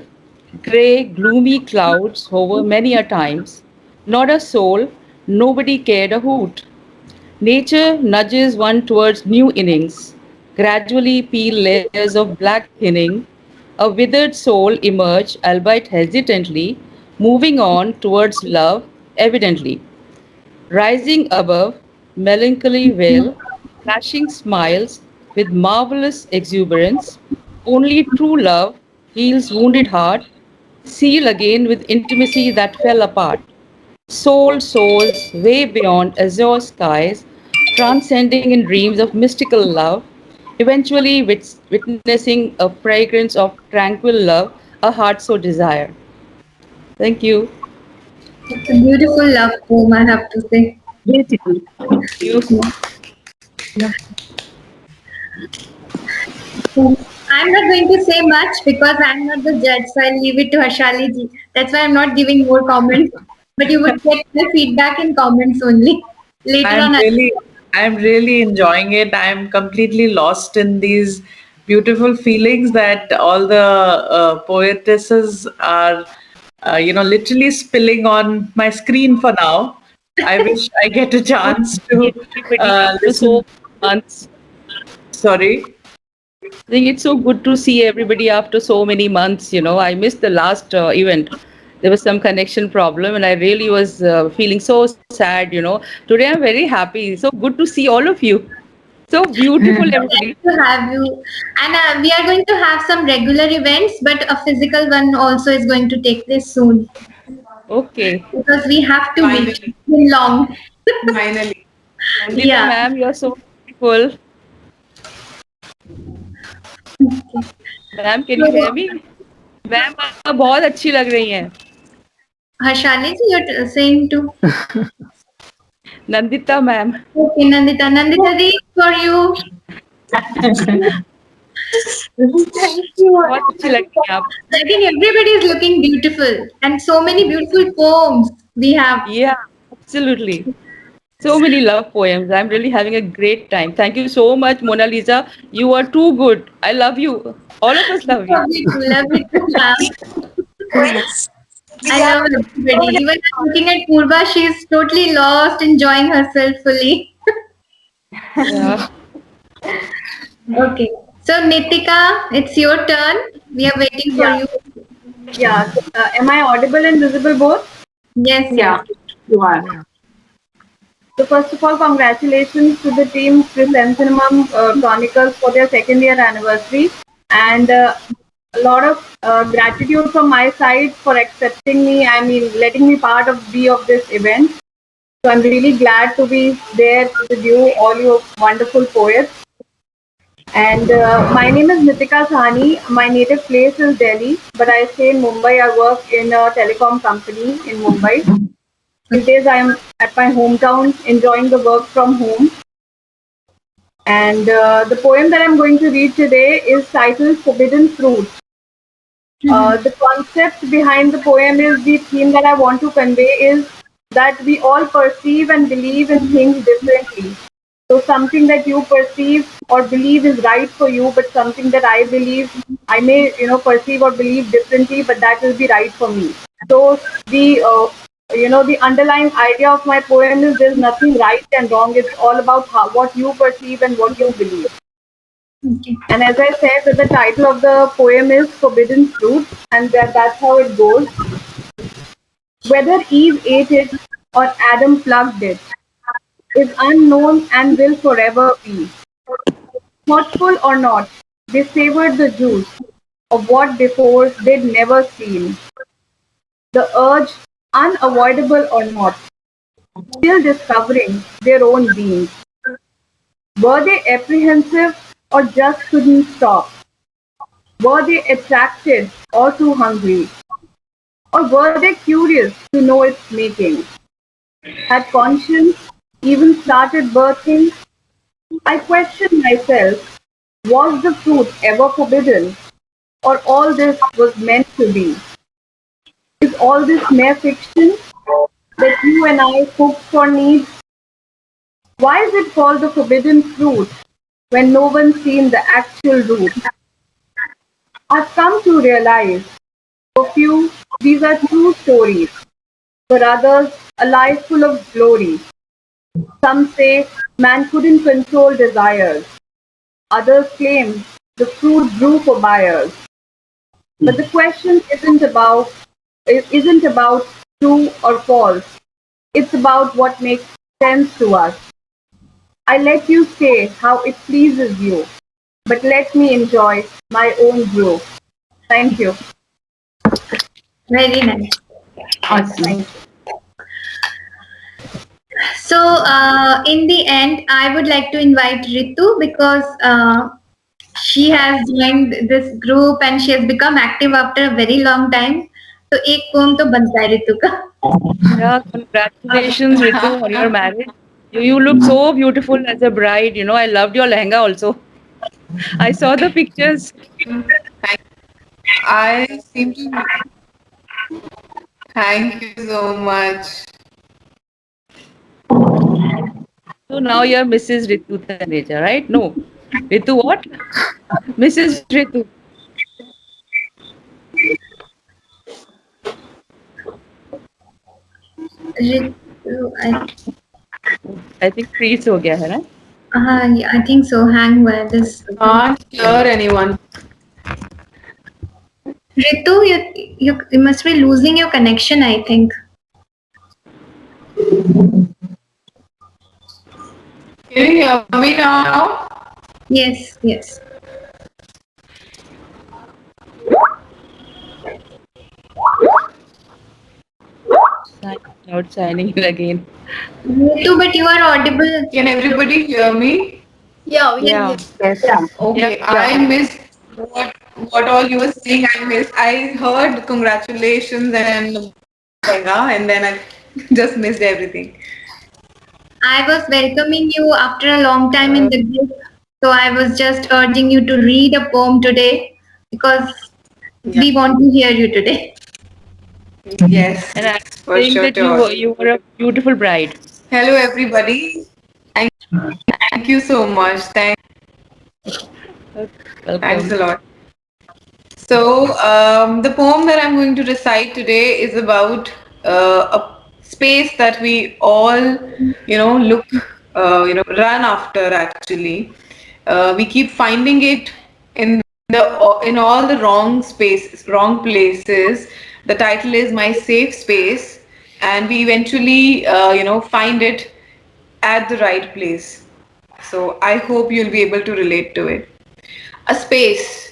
grey, gloomy clouds hover many a times. Not a soul, nobody cared a hoot. Nature nudges one towards new innings, gradually peel layers of black thinning. A withered soul emerge, albeit hesitantly, moving on towards love, evidently. Rising above, melancholy veil, flashing smiles, with marvelous exuberance. Only true love heals wounded heart, seal again with intimacy that fell apart. Soul soars way beyond azure skies, transcending in dreams of mystical love, eventually witnessing a fragrance of tranquil love, a heart so desire. Thank you. It's a beautiful love poem, I have to say. Beautiful. You. So, I'm not going to say much because I'm not the judge, so I'll leave it to Harshali ji. That's why I'm not giving more comments. But you would get my feedback in comments only later I'm on. really, I'm really enjoying it. I'm completely lost in these beautiful feelings that all the poetesses are, literally spilling on my screen for now. I wish I get a chance to Everybody after listen. so months. Sorry. I think it's so good to see everybody after so many months. I missed the last event. There was some connection problem, and I really was feeling so sad. Today I'm very happy. So good to see all of you. So beautiful, Nice everybody. to have you. And we are going to have some regular events, but a physical one also is going to take place soon Okay. because we have to meet. Finally, It's been long. finally. Nandita, Yeah. ma'am, you're so beautiful. Ma'am can you hear So, me ma'am आप बहुत अच्छी लग रही हैं Harshali ji, you're saying to. Nandita ma'am Okay, Nandita. Nandita ji, for you. Thank you. बहुत अच्छी लग रही हैं आप I think everybody is looking beautiful and so many beautiful poems we have. yeah absolutely so many love poems I'm really having a great time thank you so much Mona Lisa you are too good I love you all of us love you Love it too, ma'am. Poets. I We are love everybody. Even looking at Purva, she's totally lost, enjoying herself fully. yeah Okay. So, Nitika, it's your turn. We are waiting for Yeah, you. yeah. Am I audible and visible both? Yes, yes. Yeah, you are. So first of all, congratulations to the team Chrysanthemum Chronicles for their second year anniversary, and a lot of gratitude from my side for accepting me. I mean, letting me be of this event. So I'm really glad to be there with you, all you wonderful poets. And my name is Nitika Sahani. My native place is Delhi, but I stay in Mumbai. I work in a telecom company in Mumbai. These days I am at my hometown enjoying the work from home. And the poem that I'm going to read today is titled Forbidden Fruit. The concept behind the poem is the theme that I want to convey is that we all perceive and believe in things differently. So something that you perceive or believe is right for you, but something that I believe I may, perceive or believe differently, but that will be right for me. So the underlying idea of my poem is there's nothing right and wrong. It's all about what you perceive and what you believe. Okay. And as I said, that the title of the poem is Forbidden Fruit, and that's how it goes. Whether Eve ate it or Adam plucked it is unknown and will forever be. Thoughtful or not, they savored the juice of what before they'd never seen. The urge, unavoidable or not, still discovering their own beings. Were they apprehensive or just couldn't stop? Were they attracted or too hungry? Or were they curious to know its making? Had conscience even started birthing? I question myself, was the fruit ever forbidden? Or all this was meant to be? Is all this mere fiction that you and I cooked for needs? Why is it called the forbidden fruit when no one's seen the actual root? I've come to realize for few, these are true stories. For others, a life full of glory. Some say man couldn't control desires. Others claim the fruit grew for buyers. But the question isn't about true or false. It's about what makes sense to us. I let you say how it pleases you. but let me enjoy my own growth. Thank you. Very nice. Awesome. So, in the end, I would like to invite Ritu because she has joined this group and she has become active after a very long time. तो एक pome तो बनता है रितु का. Yeah, congratulations, Ritu, on your marriage. You look so beautiful as a bride. I loved your lehenga also. I saw the pictures. Thank I seem to thank you so much. So now you're Mrs. Ritu Taneja, right? No. Ritu what? Mrs. Ritu. Ritu, I think freeze हो गया है ना? yeah, I think so. Hang हुआ है this. Can't hear anyone. Ritu, you must be losing your connection, I think. Can you hear me now? Yes, yes. Not signing in again. Ritu, but you are audible. Can everybody hear me? Yeah, we can Yeah. hear. Yes. Okay, Yeah. I missed what all you were saying. I missed. I heard congratulations and lehenga, and then I just missed everything. I was welcoming you after a long time in the group. So I was just urging you to read a poem today because Yeah. we want to hear you today. Yes, And I'm for saying sure. that you were a beautiful bride. Hello, everybody. Thank you so much. Thanks a Welcome. lot. So, the poem that I'm going to recite today is about a space that we all, look, run after actually. We keep finding it in in all the wrong spaces, wrong places. The title is My Safe Space, and we eventually, find it at the right place. So I hope you'll be able to relate to it. A space.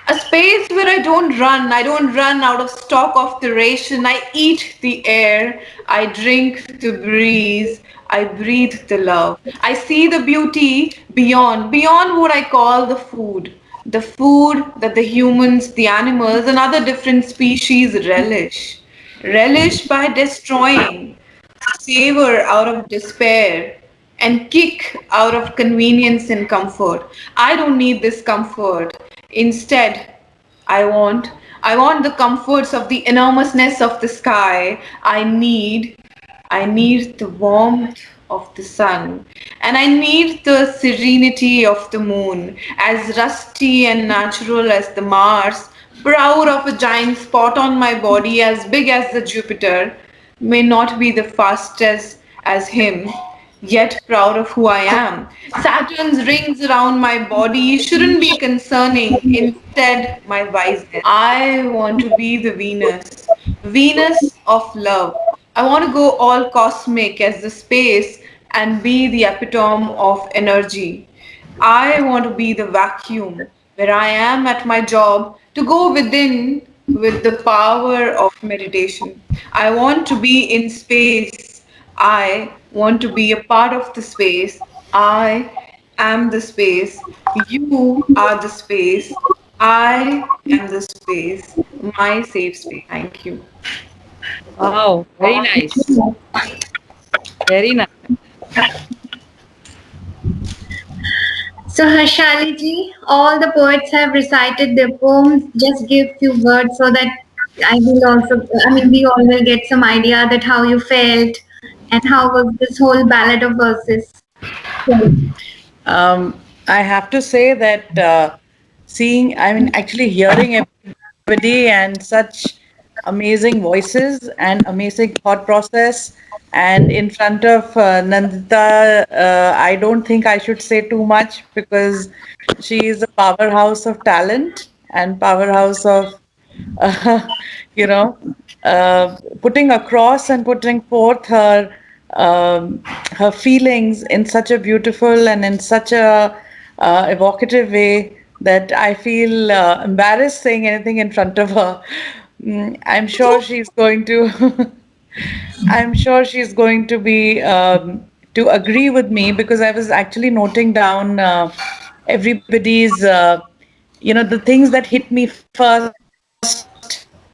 A space where I don't run. I don't run out of stock of the ration. I eat the air. I drink the breeze. I breathe the love. I see the beauty beyond what I call the food. The food that the humans, the animals, and other different species relish. Relish by destroying, savor out of despair, and kick out of convenience and comfort. I don't need this comfort. Instead, I want I want the comforts of the enormousness of the sky. I need the warmth of the sun, and I need the serenity of the moon, as rusty and natural as the Mars, proud of a giant spot on my body as big as the Jupiter, may not be the fastest as him, yet proud of who I am. Saturn's rings around my body shouldn't be concerning, instead, my wiseness. I want to be the Venus, Venus of love. I want to go all cosmic as the space and be the epitome of energy. I want to be the vacuum where I am at my job to go within with the power of meditation. I want to be in space. I want to be a part of the space. I am the space. You are the space. I am the space. My safe space. Thank you. Wow, very nice. Very nice. So Harshali ji, all the poets have recited their poems. Just give few words so that we all will get some idea that how you felt and how was this whole ballad of verses. I have to say that actually hearing everybody and such amazing voices and amazing thought process. And in front of Nandita, I don't think I should say too much because she is a powerhouse of talent and powerhouse of uh, you know, putting across and putting forth her feelings in such a beautiful and in such a evocative way that I feel embarrassed saying anything in front of her. I'm sure she's going to. I'm sure she's going to be to agree with me because I was actually noting down everybody's, the things that hit me first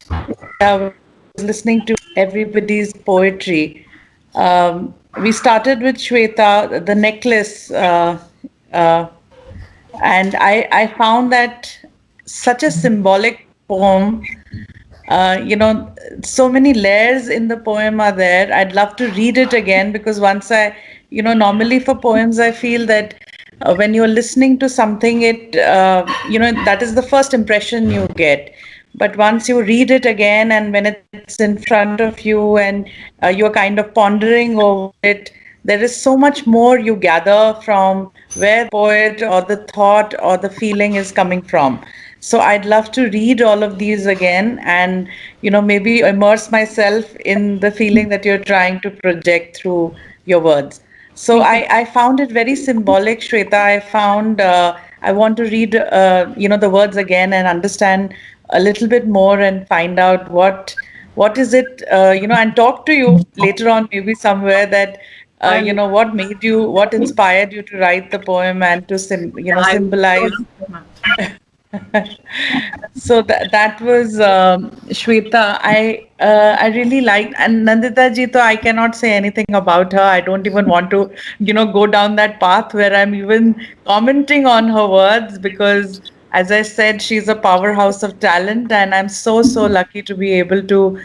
when I was listening to everybody's poetry. We started with Shweta, the necklace, uh, and I found that such a symbolic poem. So many layers in the poem are there. I'd love to read it again because normally for poems, I feel that when you're listening to something, that is the first impression you get. But once you read it again, and when it's in front of you, and you're kind of pondering over it, there is so much more you gather from where the poet or the thought or the feeling is coming from. So I'd love to read all of these again and, maybe immerse myself in the feeling that you're trying to project through your words. So I found it very symbolic, Shweta. I want to read, the words again and understand a little bit more and find out what is it, and talk to you later on, maybe somewhere that, I'm what inspired you to write the poem and to, I would symbolize. love so much. So that was Shweta. I really liked, and Nandita ji. To I cannot say anything about her. I don't even want to go down that path where I'm even commenting on her words because, as I said, she's a powerhouse of talent, and I'm so lucky to be able to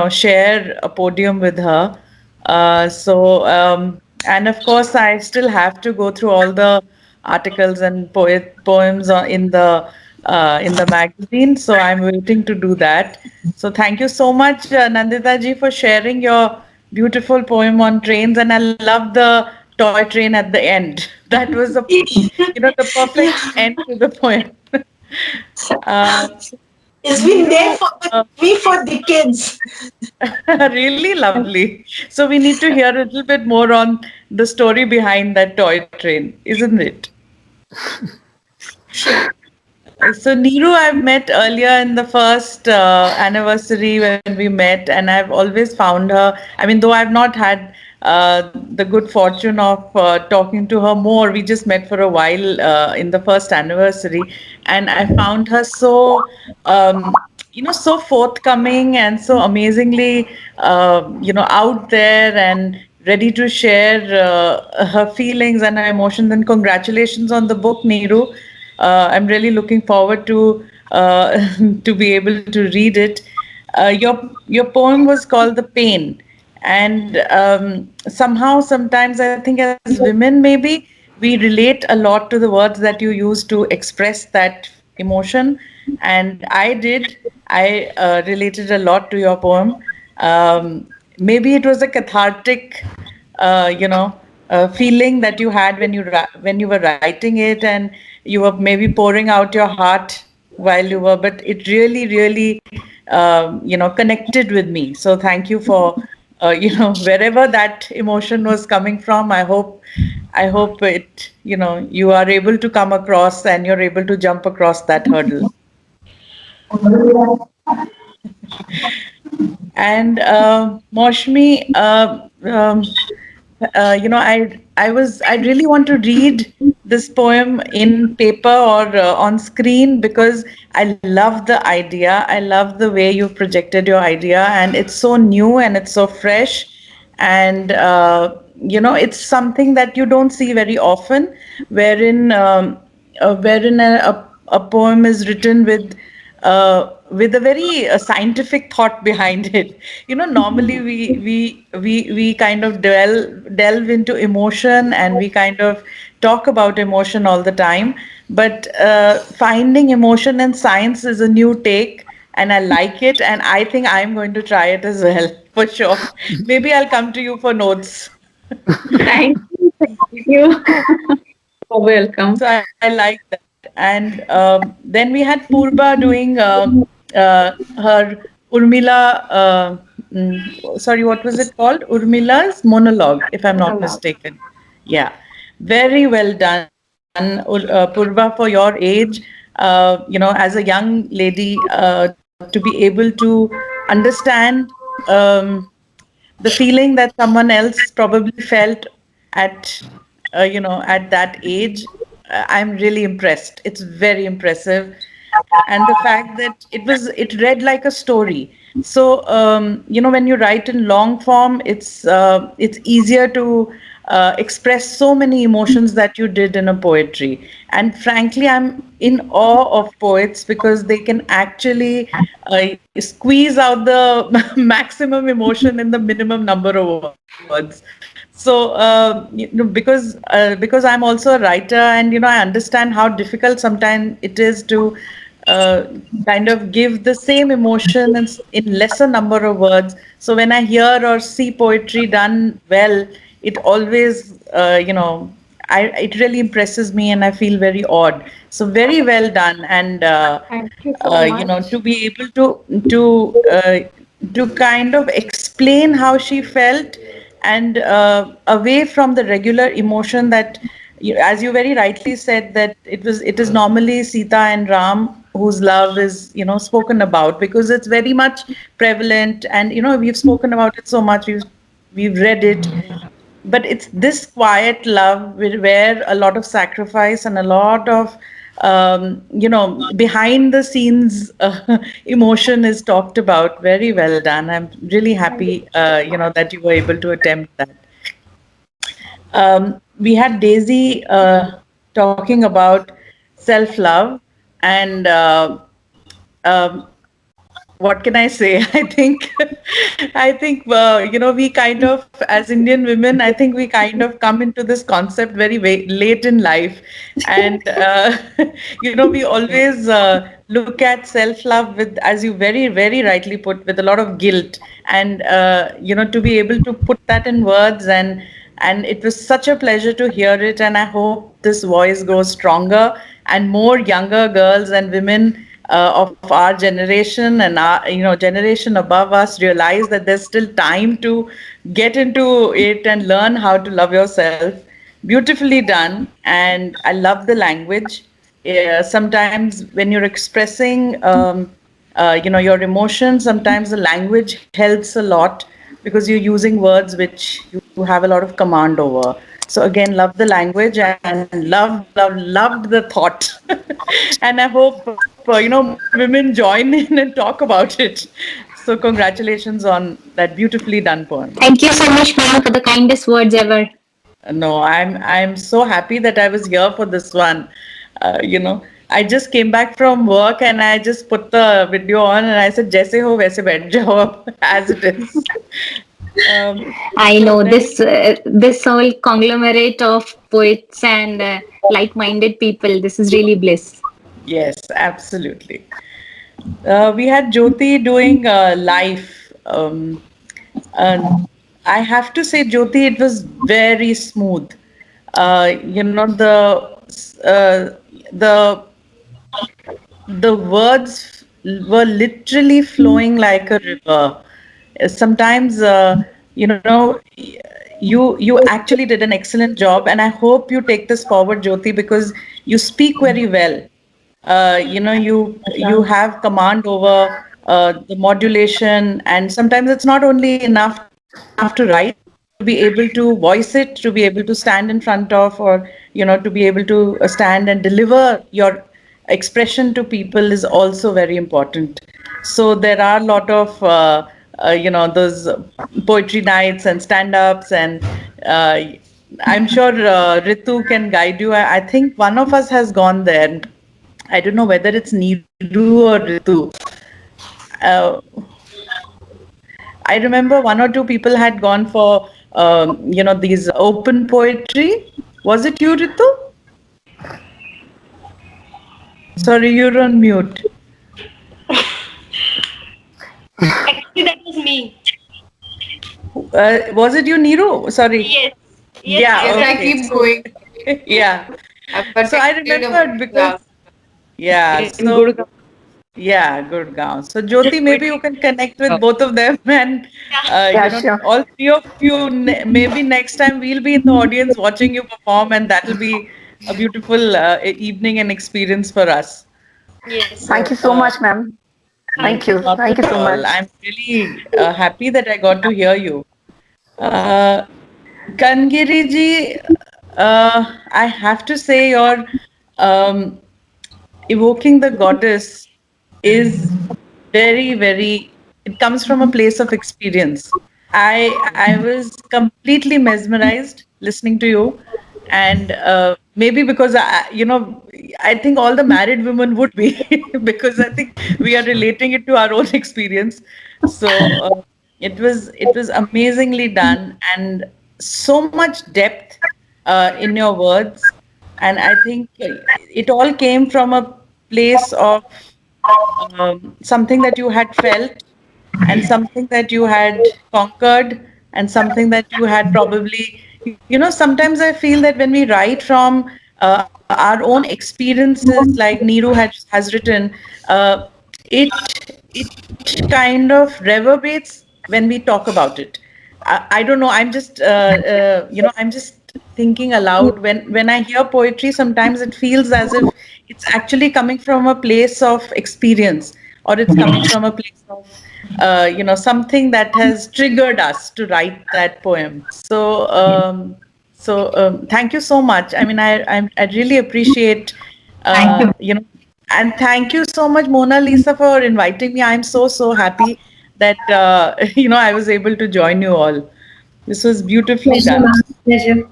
share a podium with her. And of course, I still have to go through all the articles and poems in the magazine. So I'm waiting to do that. So thank you so much, Nandita ji, for sharing your beautiful poem on trains, and I love the toy train at the end. That was the perfect Yeah, end to the poem. uh, it's been there Niru, for uh, me for decades. really lovely. So we need to hear a little bit more on the story behind that toy train, isn't it? Sure. So Neeru, I've met earlier in the first anniversary when we met, and I've always found her. I mean, though I've not had the good fortune of talking to her more, we just met for a while in the first anniversary, and I found her so, so forthcoming and so amazingly, out there and ready to share her feelings and her emotions. And congratulations on the book, Neeru. I'm really looking forward to to be able to read it. Your poem was called "The Pain," and sometimes I think as women maybe we relate a lot to the words that you use to express that emotion, and I did. I related a lot to your poem. Maybe it was a cathartic feeling that you had when you were writing it, and you were maybe pouring out your heart while you were, but it really connected with me. So thank you for wherever that emotion was coming from. I hope it you are able to come across and you're able to jump across that hurdle. And Moshmi, I really want to read this poem in paper or on screen because I love the idea. I love the way you've projected your idea, and it's so new and it's so fresh, and it's something that you don't see very often, wherein a poem is written with a very scientific thought behind it. Normally we kind of delve into emotion and we kind of talk about emotion all the time, but finding emotion in science is a new take, and I like it, and I think I'm going to try it as well for sure. Maybe I'll come to you for notes. Thank you. Thank you. You're welcome. So I like that. And then we had Purba doing her Urmila, sorry, what was it called? Urmila's monologue, if I'm not mistaken. Yeah, very well done. Purva, for your age, as a young lady, to be able to understand um, the feeling that someone else probably felt at, at that age. I'm really impressed. It's very impressive, and the fact that it read like a story. So when you write in long form, it's easier to express so many emotions that you did in a poetry. And frankly, I'm in awe of poets because they can actually squeeze out the maximum emotion in the minimum number of words. So because I'm also a writer, and I understand how difficult sometimes it is to uh, kind of give the same emotion in lesser number of words. So when I hear or see poetry done well, it always, it really impresses me, and I feel very awed. So very well done, and Thank you so much. to be able to kind of explain how she felt, and away from the regular emotion that as you very rightly said, that it is normally Sita and Ram whose love is spoken about, because it's very much prevalent, and we've spoken about it so much, we've read it. But it's this quiet love where a lot of sacrifice and a lot of behind the scenes emotion is talked about. Very well done. I'm really happy that you were able to attempt that. We had Daisy talking about self love, and um, what can I say? I think we kind of, as Indian women, I think we kind of come into this concept very late in life, and we always look at self love with, as you very very rightly put, with a lot of guilt, and to be able to put that in words, and it was such a pleasure to hear it, and I hope this voice goes stronger, and more younger girls and women of our generation and our generation above us realize that there's still time to get into it and learn how to love yourself. Beautifully done, and I love the language. Sometimes when you're expressing your emotions, sometimes the language helps a lot, because you're using words which you have a lot of command over. So again, love the language, and loved the thought. And I hope more women join in and talk about it. So congratulations on that beautifully done poem. Thank you so much, ma'am, for the kindest words ever. No, I'm so happy that I was here for this one. I just came back from work, and I just put the video on, and I said, "Jaise ho वैसे बैठ जाओ," as it is. I So know very this whole conglomerate of poets and like-minded people. This is really bliss. yes, absolutely. We had Jyoti doing life. And I have to say, Jyoti, it was very smooth. The words were literally flowing like a river. Sometimes, you actually did an excellent job, and I hope you take this forward, Jyoti, because you speak very well. You have command over the modulation, and sometimes it's not only enough to write, to be able to voice it, to be able to stand in front of, or to be able to stand and deliver your expression to people is also very important. So there are a lot of those poetry nights and stand-ups, and uh, I'm sure Ritu can guide you. I think one of us has gone there. I don't know whether it's Neeru or Ritu. Uh, I remember one or two people had gone for these open poetry. Was it you, Ritu? Sorry, you're on mute. Actually, that was me. Was it you, Neeru? Sorry. Yes. Yes, Yeah, Yes, yes. I okay. keep So, going. yeah. I've So I attended remembered yeah, because, yeah, In so, Gurgaon. yeah, Gurgaon. So, Jyoti, maybe you can connect with both of them, and, Yeah, sure. all three of you, maybe next time we'll be in the audience watching you perform, and that'll be a beautiful evening and experience for us. Yes. Thank So, you so much, ma'am. Thank Thank you. you. not Thank at you so all. much. I'm really happy that I got to hear you. Uh, Kangiri ji, I have to say your um, evoking the goddess is very, very, it comes from a place of experience. I was completely mesmerized listening to you, and maybe because I think all the married women would be because I think we are relating it to our own experience. So it was amazingly done and so much depth in your words, and I think it all came from a place of something that you had felt and something that you had conquered and something that you had probably, sometimes I feel that when we write from our own experiences, like Neeru has written, it kind of reverberates when we talk about it. I don't know. I'm just thinking aloud. When I hear poetry, sometimes it feels as if it's actually coming from a place of experience, or it's coming from a place of, something that has triggered us to write that poem. So thank you so much. I mean, I really appreciate, and thank you so much, Mona Lisa, for inviting me. I'm so happy that I was able to join you all. This was beautifully Pleasure, done. ma'am. Pleasure.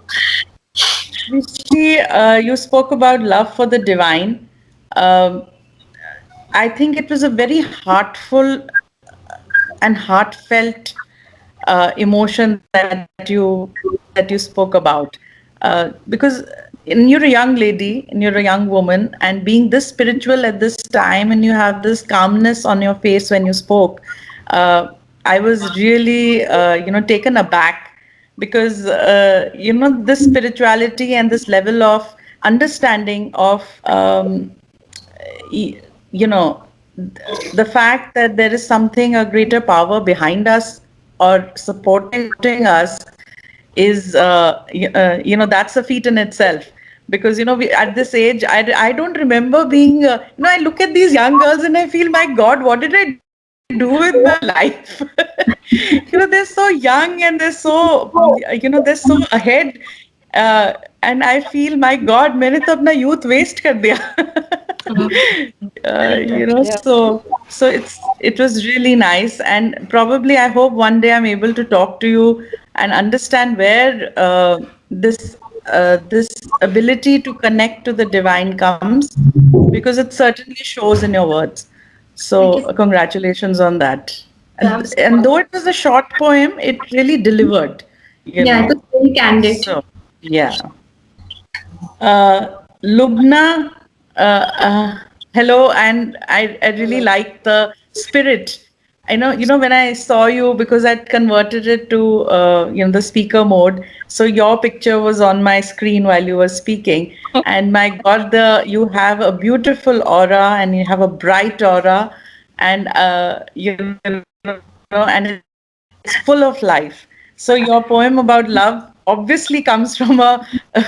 Srishti, you spoke about love for the divine. Um, I think it was a very heartful and heartfelt emotion that you spoke about, because you're a young lady and you're a young woman, and being this spiritual at this time, and you have this calmness on your face when you spoke. I was really taken aback, because this spirituality and this level of understanding of y- you know the fact that there is something, a greater power behind us or supporting us, is that's a feat in itself. Because at this age, I don't remember being I look at these young girls and I feel, my God, what did I do with my life? They're so young and they're so ahead, and I feel, my God, मैंने तो अपना youth waste कर दिया. So it was really nice, and probably I hope one day I'm able to talk to you and understand where this ability to connect to the divine comes, because it certainly shows in your words. So Thank you. congratulations on that. Yeah, And though it was a short poem, it really delivered, you Yeah, it know. was very candid. So yeah. Lubna, hello, and I really like the spirit. When I saw you, because I'd converted it to the speaker mode, so your picture was on my screen while you were speaking, and my God, you have a beautiful aura and you have a bright aura, and and it's full of life. So your poem about love obviously comes from a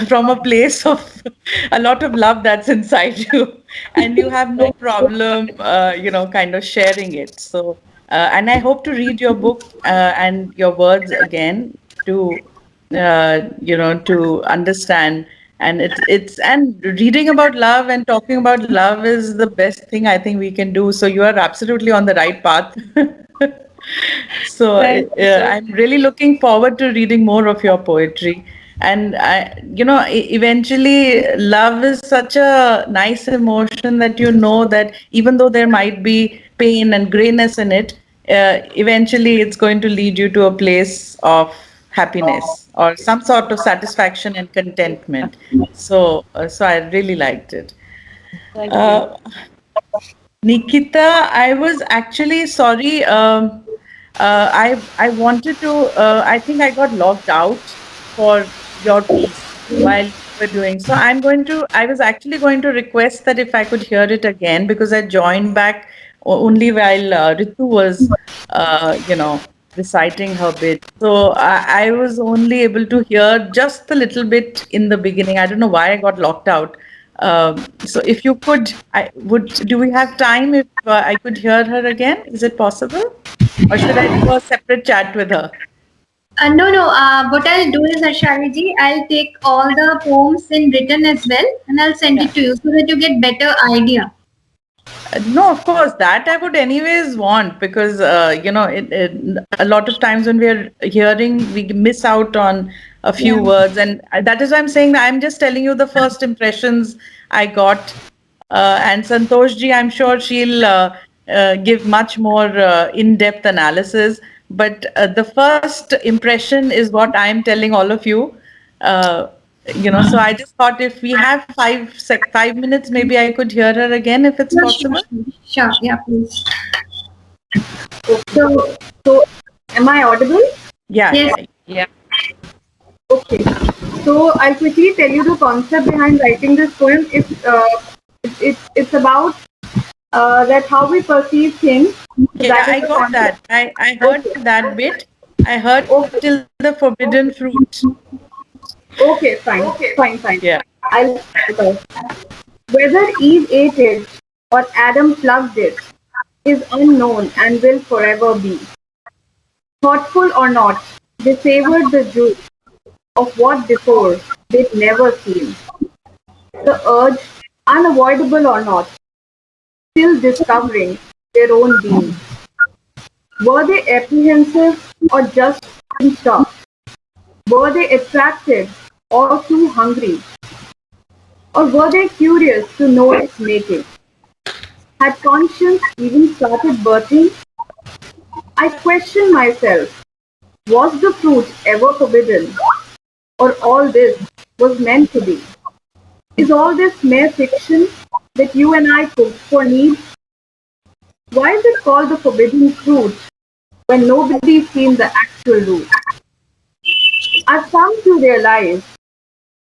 from a place of a lot of love that's inside you, and you have no problem kind of sharing it. So and I hope to read your book and your words again, to to understand. And it's and reading about love and talking about love is the best thing I think we can do. So you are absolutely on the right path. So I'm really looking forward to reading more of your poetry. And eventually, love is such a nice emotion that that even though there might be pain and grayness in it, eventually it's going to lead you to a place of happiness or some sort of satisfaction and contentment. So I really liked it. Uh, Nikita, I was actually sorry. I wanted to. I think I got logged out for your piece while you were doing. So I'm going to. I was actually going to request that if I could hear it again, because I joined back only while Ritu was, uh, you know. reciting her bit. So I was only able to hear just a little bit in the beginning. I don't know why I got locked out. So if you could, I would. Do we have time if I could hear her again? Is it possible, or should I do a separate chat with her? No, no. What I'll do is, Harshali ji, I'll take all the poems in written as well, and I'll send Yeah. it to you so that you get better idea. No, of course, that I would anyways want because a lot of times when we are hearing, we miss out on a Yeah. few words, and that is why I'm saying that I'm just telling you the first impressions I got. And Santosh ji, I'm sure she'll give much more in-depth analysis. But the first impression is what I'm telling all of you. Uh, so I just thought if we have 5 minutes, maybe I could hear her again if it's Sure, sure, possible. sure. Sure, yeah, please. So, so am I audible? Yeah, Yes. yeah. Okay. So I'll quickly tell you the concept behind writing this poem. It's about that how we perceive things. So Yeah, that is I the got concept. that. I heard Okay. that bit. I heard Okay. till the forbidden fruit. Okay. Fine. Fine. Fine. Yeah. I'll start off. Whether Eve ate it or Adam plucked it is unknown and will forever be. Thoughtful or not, they savored the juice of what before they'd never seen. The urge, unavoidable or not, still discovering their own being. Were they apprehensive or just shocked? Were they attracted or too hungry? Or were they curious to know its making? Had conscience even started birthing? I question myself, was the fruit ever forbidden? Or all this was meant to be? Is all this mere fiction that you and I cook for needs? Why is it called the forbidden fruit when nobody's seen the actual root? I've come to realize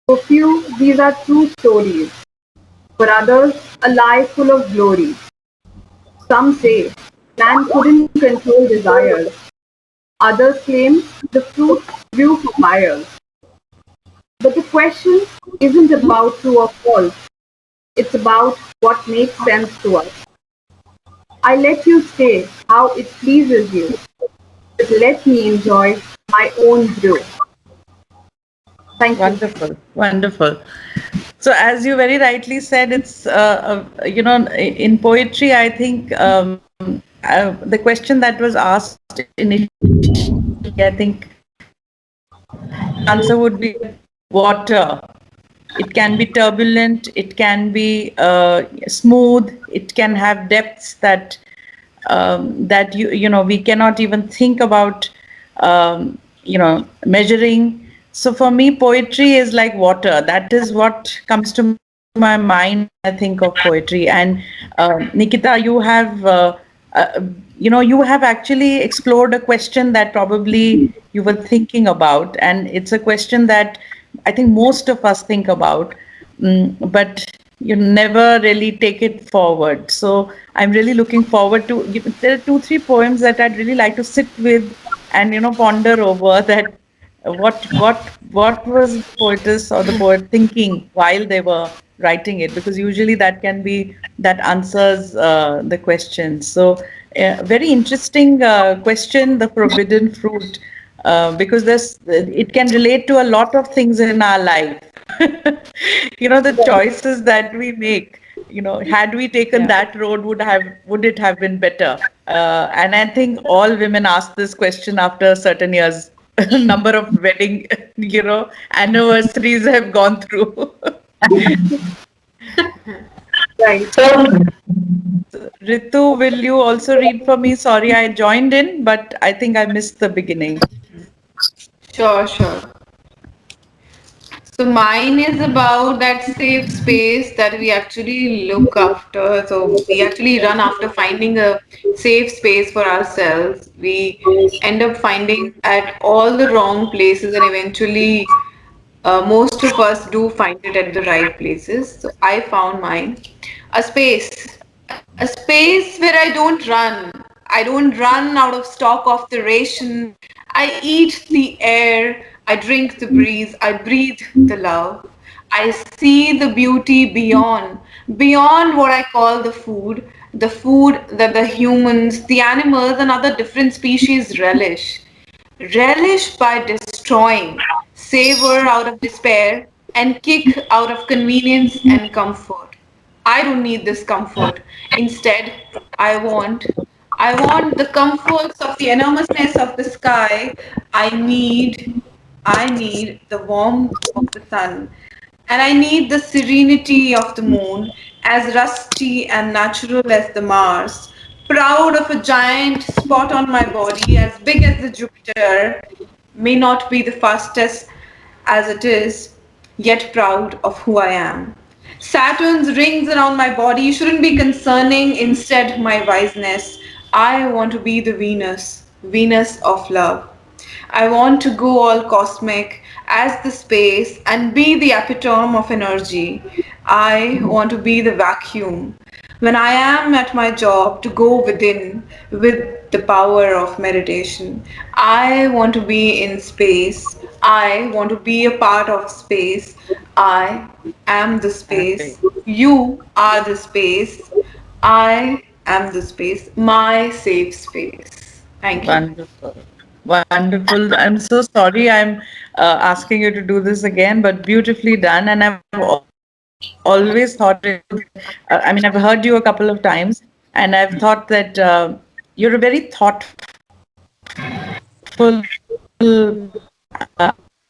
for few these are true stories, for others a lie full of glory. Some say man couldn't control desires, others claim the fruit grew for buyers. But the question isn't about true or false, it's about what makes sense to us. I let you say how it pleases you, but let me enjoy my own brew. Thank you. Wonderful, wonderful. So, as you very rightly said, it's in poetry. I think the question that was asked initially, I think the answer would be water. It can be turbulent, it can be smooth, it can have depths that we cannot even think about measuring. So for me, poetry is like water. That is what comes to my mind when I think of poetry. And Nikita, you have actually explored a question that probably you were thinking about, and it's a question that I think most of us think about, but you never really take it forward. So I'm really looking forward to. There are two, three poems that I'd really like to sit with and ponder over that. What was the poetess or the poet thinking while they were writing it? Because usually that can be that answers the question. So very interesting question, the forbidden fruit, because it can relate to a lot of things in our life. The choices that we make. Had we taken that road, would it have been better? And I think all women ask this question after certain years. Number of wedding, anniversaries have gone through. Right. Ritu, will you also read for me? Sorry, I joined in, but I think I missed the beginning. Sure, sure. So mine is about that safe space that we actually look after. So we actually run after finding a safe space for ourselves. We end up finding at all the wrong places, and eventually most of us do find it at the right places. So I found mine. A space. A space where I don't run. I don't run out of stock of the ration. I eat the air, I drink the breeze, I breathe the love. I see the beauty beyond what I call the food that the humans, the animals, and other different species relish. Relish by destroying, savor out of despair, and kick out of convenience and comfort. I don't need this comfort. Instead, I want I want the comforts of the enormousness of the sky. I need the warmth of the sun. And I need the serenity of the moon, as rusty and natural as the Mars, proud of a giant spot on my body as big as the Jupiter, may not be the fastest as it is, yet proud of who I am. Saturn's rings around my body shouldn't be concerning, instead, my wiseness. I want to be the Venus, Venus of love. I want to go all cosmic as the space and be the epitome of energy. I want to be the vacuum. When I am at my job, to go within with the power of meditation. I want to be in space. I want to be a part of space. I am the space. You are the space. I am the space. My safe space. Thank you. Wonderful. Wonderful. I'm so sorry I'm asking you to do this again, but beautifully done. And I've always thought it, I've heard you a couple of times, and I've thought that you're a very thoughtful,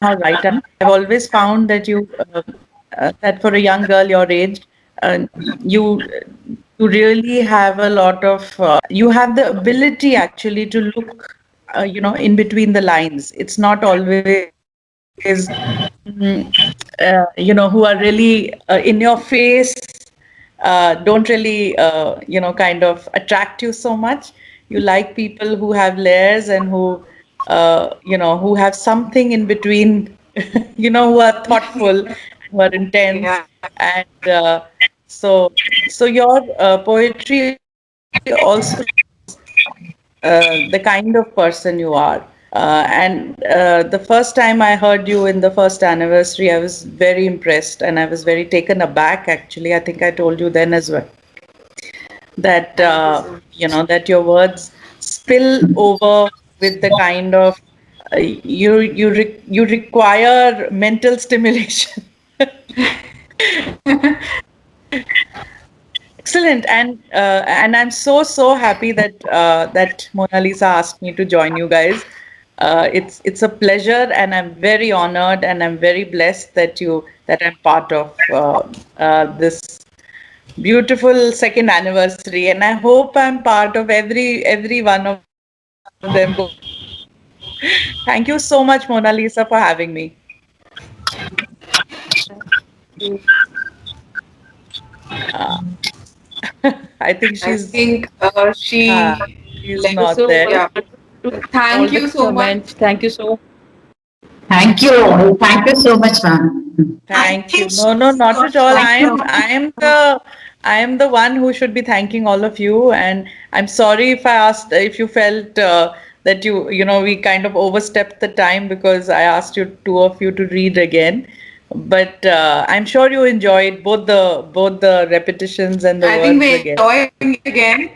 writer. I've always found that that for a young girl your age, you you really have a lot of you have the ability actually to look in between the lines. It's not always who are really in your face, don't really kind of attract you so much. You like people who have layers and who have something in between, who are thoughtful, who are intense. Yeah. And so your poetry also the kind of person you are. And the first time I heard you in the first anniversary, I was very impressed and I was very taken aback. Actually, I think I told you then as well that that your words spill over with the kind of you require mental stimulation. Excellent, and I'm so happy that Mona Lisa asked me to join you guys. It's a pleasure, and I'm very honored, and I'm very blessed that I'm part of this beautiful second anniversary, and I hope I'm part of every one of them. Thank you so much, Mona Lisa, for having me. Uh, I think I think she she's left. not there. Yeah. Thank you so much. Thank you so. Thank you. Thank you so much, ma'am. I Thank you. think No, no, she's not got at all. Thank you. I am the one who should be thanking all of you, and I'm sorry if you felt that we kind of overstepped the time because I asked you two of you to read again. But I'm sure you enjoyed both the repetitions and the I think words we're again. enjoying again.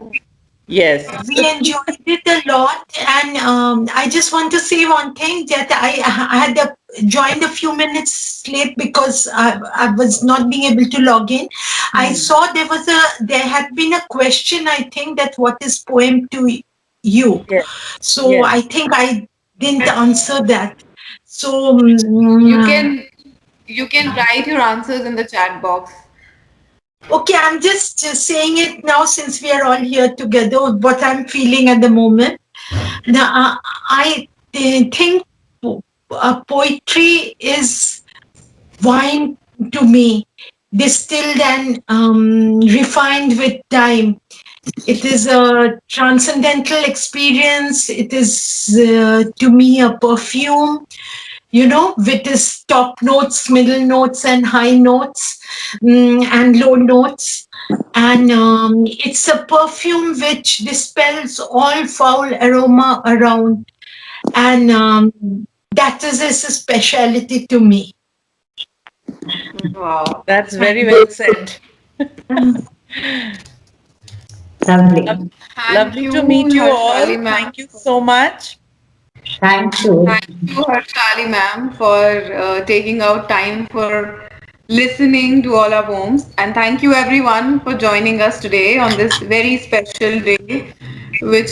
Yes. We enjoyed it a lot, and I just want to say one thing that I had joined a few minutes late because I was not being able to log in. I saw there had been a question. I think that what is poem to you? Yes. So Yes. I think I didn't answer that. So You can you can write your answers in the chat box. okay, I'm just saying it now since we are all here together. What I'm feeling at the moment. Now, I think poetry is wine to me, distilled and refined with time. It is a transcendental experience. It is to me a perfume. with his top notes, middle notes, and high notes, and low notes. And it's a perfume which dispels all foul aroma around. And that is his speciality to me. Wow. That's very well said. Lovely. Thank Lovely you, to meet you all. Harshali ma'am. Thank you so much. Thank you. Thank you, Harshali ma'am, for taking out time for listening to all our poems. And thank you everyone for joining us today on this very special day, which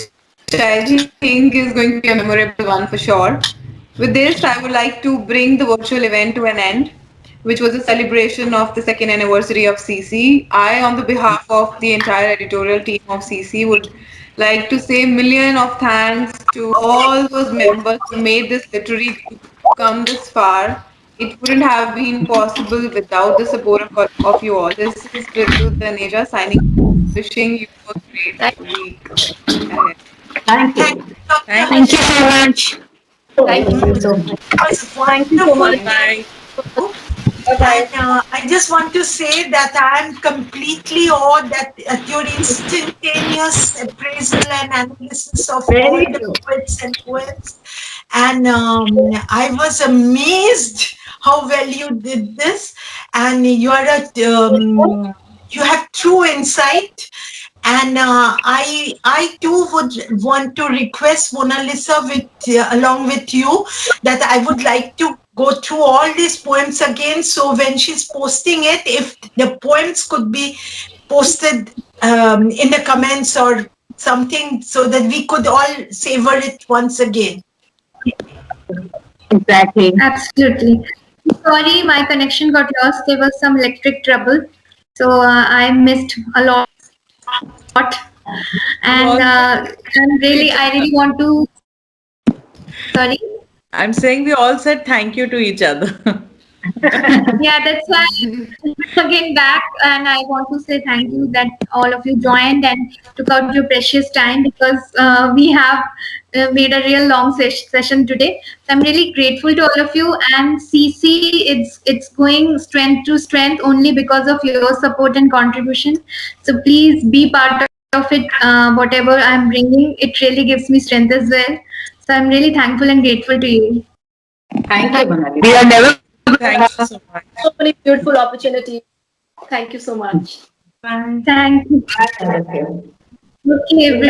I think is going to be a memorable one for sure. With this, I would like to bring the virtual event to an end, which was a celebration of the second anniversary of CC. I, on the behalf of the entire editorial team of CC, would like to say million of thanks to all those members who made this literary group come this far. It wouldn't have been possible without the support of you all. This is Ritu Taneja signing off, wishing you a great week ahead. Thank Thank you. you, Dr. Thank Thank you. you so Harshali. much. Thank Thank you. you so much. It was Thank you so wonderful much. Bye. to Bye bye. And I just want to say that I am completely awed at your instantaneous appraisal and analysis of all Very the true. poets and poems. And I was amazed how well you did this. And you have true insight. And I too would want to request Mona Lisa along with you that I would like to go through all these poems again. So when she's posting it, if the poems could be posted in the comments or something, so that we could all savor it once again. Exactly. Absolutely. Sorry, my connection got lost. There was some electric trouble. So I missed a lot. And We all said I to really each want other. to, sorry. I'm saying we all said thank you to each other. Yeah, that's why again back, and I want to say thank you that all of you joined and took out your precious time because we have made a real long session today. So I'm really grateful to all of you. And CC, it's going strength to strength only because of your support and contribution. So please be part of it. Whatever I'm bringing, it really gives me strength as well. So I'm really thankful and grateful to you. Thank you, Monali. We are never Thank you so much. So many beautiful opportunities. Thank you so much. Thank you. Bye, all of you. Okay, everyone.